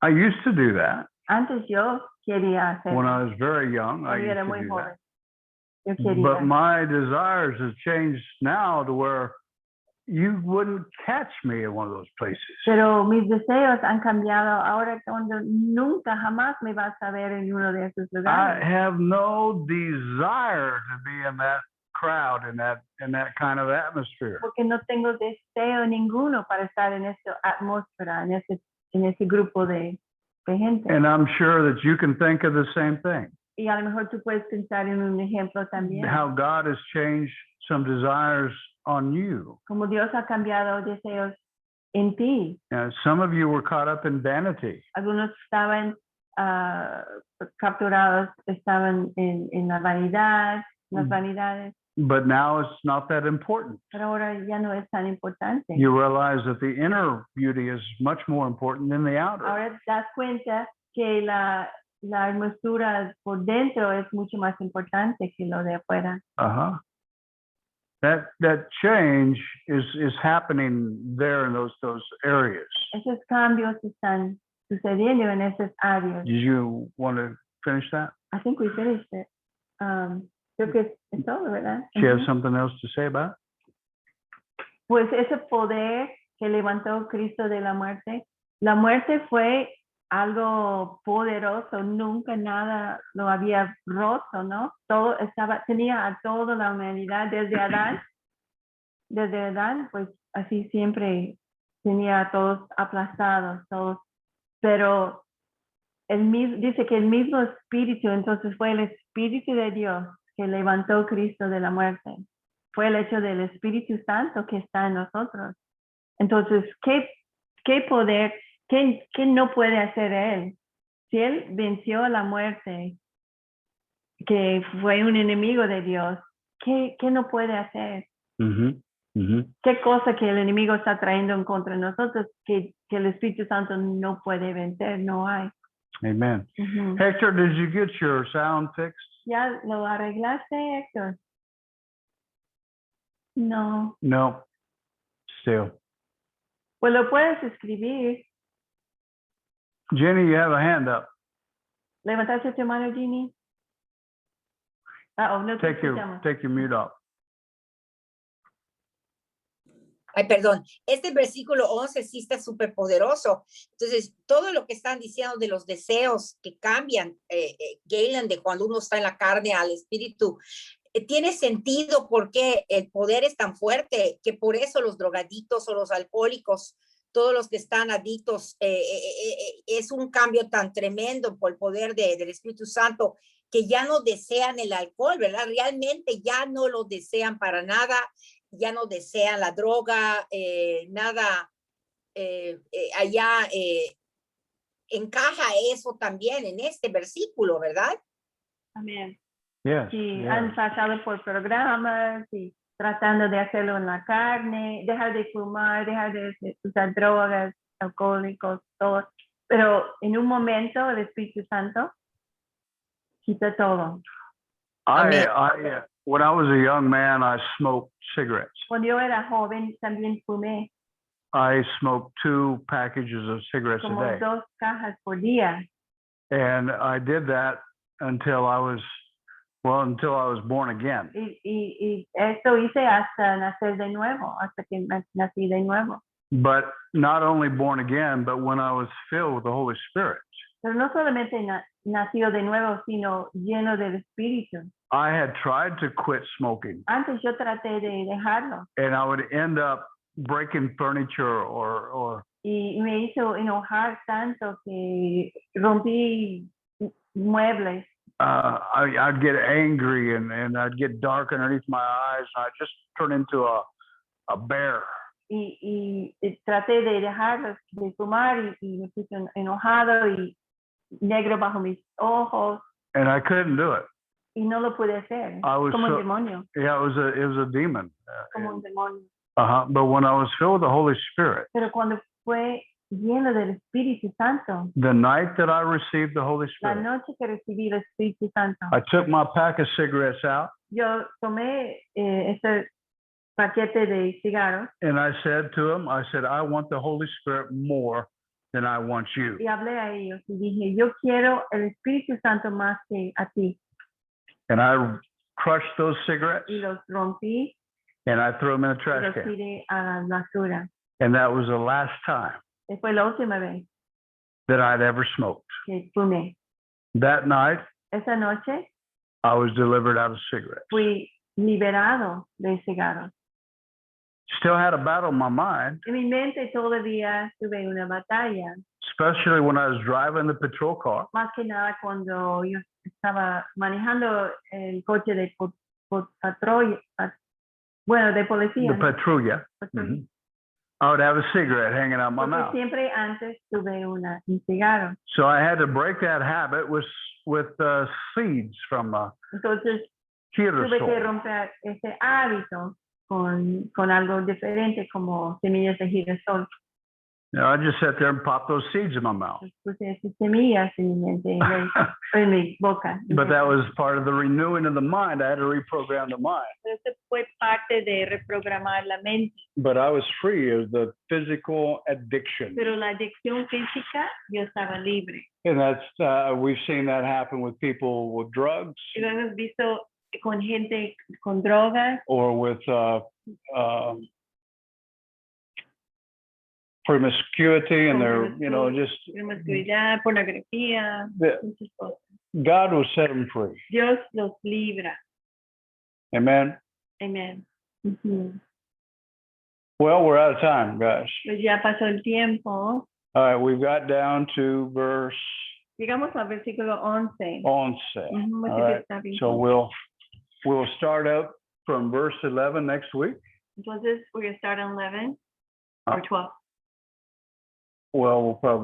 [SPEAKER 1] I used to do that
[SPEAKER 2] Antes yo quería hacerlo.
[SPEAKER 1] when I was very young. I
[SPEAKER 2] Cuando
[SPEAKER 1] used
[SPEAKER 2] era
[SPEAKER 1] to
[SPEAKER 2] muy
[SPEAKER 1] do
[SPEAKER 2] joven.
[SPEAKER 1] that.
[SPEAKER 2] Yo quería.
[SPEAKER 1] But my desires have changed now to where you wouldn't catch me in one of those places.
[SPEAKER 2] Pero mis deseos han cambiado ahora cuando nunca jamás me vas a ver en uno de esos
[SPEAKER 1] I
[SPEAKER 2] lugares.
[SPEAKER 1] have no desire to be in that crowd, in that kind of atmosphere.
[SPEAKER 2] Porque no tengo deseo ninguno para estar en esa atmósfera, en ese grupo de gente.
[SPEAKER 1] And I'm sure that you can think of the same thing.
[SPEAKER 2] Y a lo mejor tú puedes pensar en un ejemplo también.
[SPEAKER 1] How God has changed some desires on you.
[SPEAKER 2] Como Dios ha cambiado deseos en ti.
[SPEAKER 1] Some of you were caught up in vanity.
[SPEAKER 2] Algunos estaban capturados, estaban en la vanidad, las vanidades.
[SPEAKER 1] But now it's not that important.
[SPEAKER 2] Pero ahora ya no es tan importante.
[SPEAKER 1] You realize that the inner beauty is much more important than the outer.
[SPEAKER 2] Ahora te das cuenta que la hermosura por dentro es mucho más importante que lo de afuera.
[SPEAKER 1] Uh-huh. That change is happening there in those areas.
[SPEAKER 2] Esos cambios están sucediendo en esas áreas.
[SPEAKER 1] Did you want to finish that?
[SPEAKER 2] I think we finished it. Creo que es todo, ¿verdad?
[SPEAKER 1] Do you have something else to say about it?
[SPEAKER 2] Pues ese poder que levantó Cristo de la muerte fue algo poderoso, nunca nada lo había roto, ¿no? Todo tenía a toda la humanidad desde Adán, pues así siempre tenía a todos aplastados, todos, pero dice que el mismo espíritu, entonces fue el espíritu de Dios que levantó a Cristo de la muerte. Fue el hecho del Espíritu Santo que está en nosotros. Entonces, ¿qué poder, qué no puede hacer Él? Si Él venció a la muerte, que fue un enemigo de Dios, ¿qué no puede hacer?
[SPEAKER 1] Mhm. Mhm.
[SPEAKER 2] ¿Qué cosa que el enemigo está trayendo en contra de nosotros que el Espíritu Santo no puede vencer? No hay.
[SPEAKER 1] Amen.
[SPEAKER 2] Ujú.
[SPEAKER 1] Hector, did you get your sound fixed?
[SPEAKER 2] ¿Ya lo arreglaste, Héctor? No.
[SPEAKER 1] No. Still.
[SPEAKER 2] Pues lo puedes escribir.
[SPEAKER 1] Jenny, you have a hand up.
[SPEAKER 2] ¿Levantaste tu mano, Ginny? No te escuchamos.
[SPEAKER 1] Take your mute off.
[SPEAKER 5] Ay, perdón, este versículo 11 sí está súper poderoso. Entonces, todo lo que están diciendo de los deseos que cambian, Galen, de cuando uno está en la carne al espíritu, tiene sentido porque el poder es tan fuerte que por eso los drogadictos o los alcohólicos, todos los que están adictos, es un cambio tan tremendo por el poder del Espíritu Santo que ya no desean el alcohol, ¿verdad? Realmente ya no lo desean para nada, ya no desean la droga, nada. Allá encaja eso también en este versículo, ¿verdad?
[SPEAKER 2] Amén.
[SPEAKER 1] Yes.
[SPEAKER 2] Sí,
[SPEAKER 1] yes.
[SPEAKER 2] han pasado por programas y tratando de hacerlo en la carne, dejar de fumar, dejar de usar drogas, alcohólicos, todo. Pero en un momento el Espíritu Santo quita todo.
[SPEAKER 5] Amén.
[SPEAKER 1] When I was a young man, I smoked cigarettes.
[SPEAKER 2] Cuando yo era joven también fumé
[SPEAKER 1] I smoked 2 packages of cigarettes a
[SPEAKER 2] como
[SPEAKER 1] day.
[SPEAKER 2] 2 cajas por día.
[SPEAKER 1] And I did that until I was born again.
[SPEAKER 2] Y eso hice hasta nacer de nuevo, hasta que nací de nuevo.
[SPEAKER 1] But not only born again, but when I was filled with the Holy Spirit,
[SPEAKER 2] Pero no solamente nació de nuevo, sino lleno del Espíritu.
[SPEAKER 1] I had tried to quit smoking,
[SPEAKER 2] Antes yo traté de dejarlo
[SPEAKER 1] and I would end up breaking furniture or
[SPEAKER 2] y me hizo enojar tanto que rompí muebles.
[SPEAKER 1] I'd get angry and I'd get dark underneath my eyes, and I'd just turn into a bear.
[SPEAKER 2] Y traté de dejarlos de fumar y me puse enojado y negro bajo mis ojos
[SPEAKER 1] And I couldn't do it.
[SPEAKER 2] y no lo pude hacer.
[SPEAKER 1] I was
[SPEAKER 2] Como un
[SPEAKER 1] so-
[SPEAKER 2] demonio,
[SPEAKER 1] Yeah, it was a demon.
[SPEAKER 2] como un demonio.
[SPEAKER 1] But when I was filled with the Holy Spirit,
[SPEAKER 2] Pero cuando fue lleno del Espíritu Santo,
[SPEAKER 1] the night that I received the Holy
[SPEAKER 2] la
[SPEAKER 1] Spirit,
[SPEAKER 2] noche que recibí el Espíritu Santo,
[SPEAKER 1] I took my pack of cigarettes out
[SPEAKER 2] yo tomé ese paquete de cigarros
[SPEAKER 1] and I said to him, I said, I want the Holy Spirit more than I want you.
[SPEAKER 2] y hablé a ellos y dije, yo quiero el Espíritu Santo más que a ti.
[SPEAKER 1] And I crushed those cigarettes
[SPEAKER 2] Y los rompí
[SPEAKER 1] and I threw them in a
[SPEAKER 2] y
[SPEAKER 1] trash
[SPEAKER 2] los
[SPEAKER 1] can.
[SPEAKER 2] tiré a la basura.
[SPEAKER 1] And that was the last time
[SPEAKER 2] Y fue la última vez
[SPEAKER 1] that I'd ever smoked.
[SPEAKER 2] que fumé.
[SPEAKER 1] That night,
[SPEAKER 2] Esa noche
[SPEAKER 1] I was delivered out of cigarettes.
[SPEAKER 2] fui liberado de cigarros.
[SPEAKER 1] Still had a battle in my mind,
[SPEAKER 2] En mi mente todavía tuve una batalla,
[SPEAKER 1] especially when I was driving the patrol car.
[SPEAKER 2] más que nada cuando yo estaba manejando el coche de patrulla, bueno, de policía.
[SPEAKER 1] The patrulla.
[SPEAKER 2] Patrulla.
[SPEAKER 1] Mhm. I would have a cigarette hanging out my
[SPEAKER 2] Porque
[SPEAKER 1] mouth.
[SPEAKER 2] siempre antes tuve un cigarro.
[SPEAKER 1] So I had to break that habit with seeds from
[SPEAKER 2] Entonces tuve que
[SPEAKER 1] girasol.
[SPEAKER 2] romper ese hábito con algo diferente como semillas de girasol.
[SPEAKER 1] I just sat there and popped those seeds in my mouth.
[SPEAKER 2] Puse esas semillas en mi mente, en mi boca.
[SPEAKER 1] But that was part of the renewing of the mind. I had to reprogram the mind.
[SPEAKER 2] Eso fue parte de reprogramar la mente.
[SPEAKER 1] But I was free of the physical addiction.
[SPEAKER 2] Pero la adicción física, yo estaba libre.
[SPEAKER 1] And that's, we've seen that happen with people with drugs
[SPEAKER 2] Y lo hemos visto con gente con drogas
[SPEAKER 1] or with promiscuity, and they're, just,
[SPEAKER 2] promiscuidad, pornografía, muchas cosas.
[SPEAKER 1] God will set them free.
[SPEAKER 2] Dios los libra.
[SPEAKER 1] Amen.
[SPEAKER 2] Amen. Ujú.
[SPEAKER 1] Well, we're out of time, guys.
[SPEAKER 2] Pues ya pasó el tiempo.
[SPEAKER 1] All right, we've got down to verse
[SPEAKER 2] Llegamos al versículo 11.
[SPEAKER 1] 11.
[SPEAKER 2] Ujú, así
[SPEAKER 1] All
[SPEAKER 2] que
[SPEAKER 1] right,
[SPEAKER 2] está bien.
[SPEAKER 1] so we'll start up from verse 11 next week.
[SPEAKER 2] Entonces, we're going to start on 11 or 12.
[SPEAKER 1] Well, we'll probably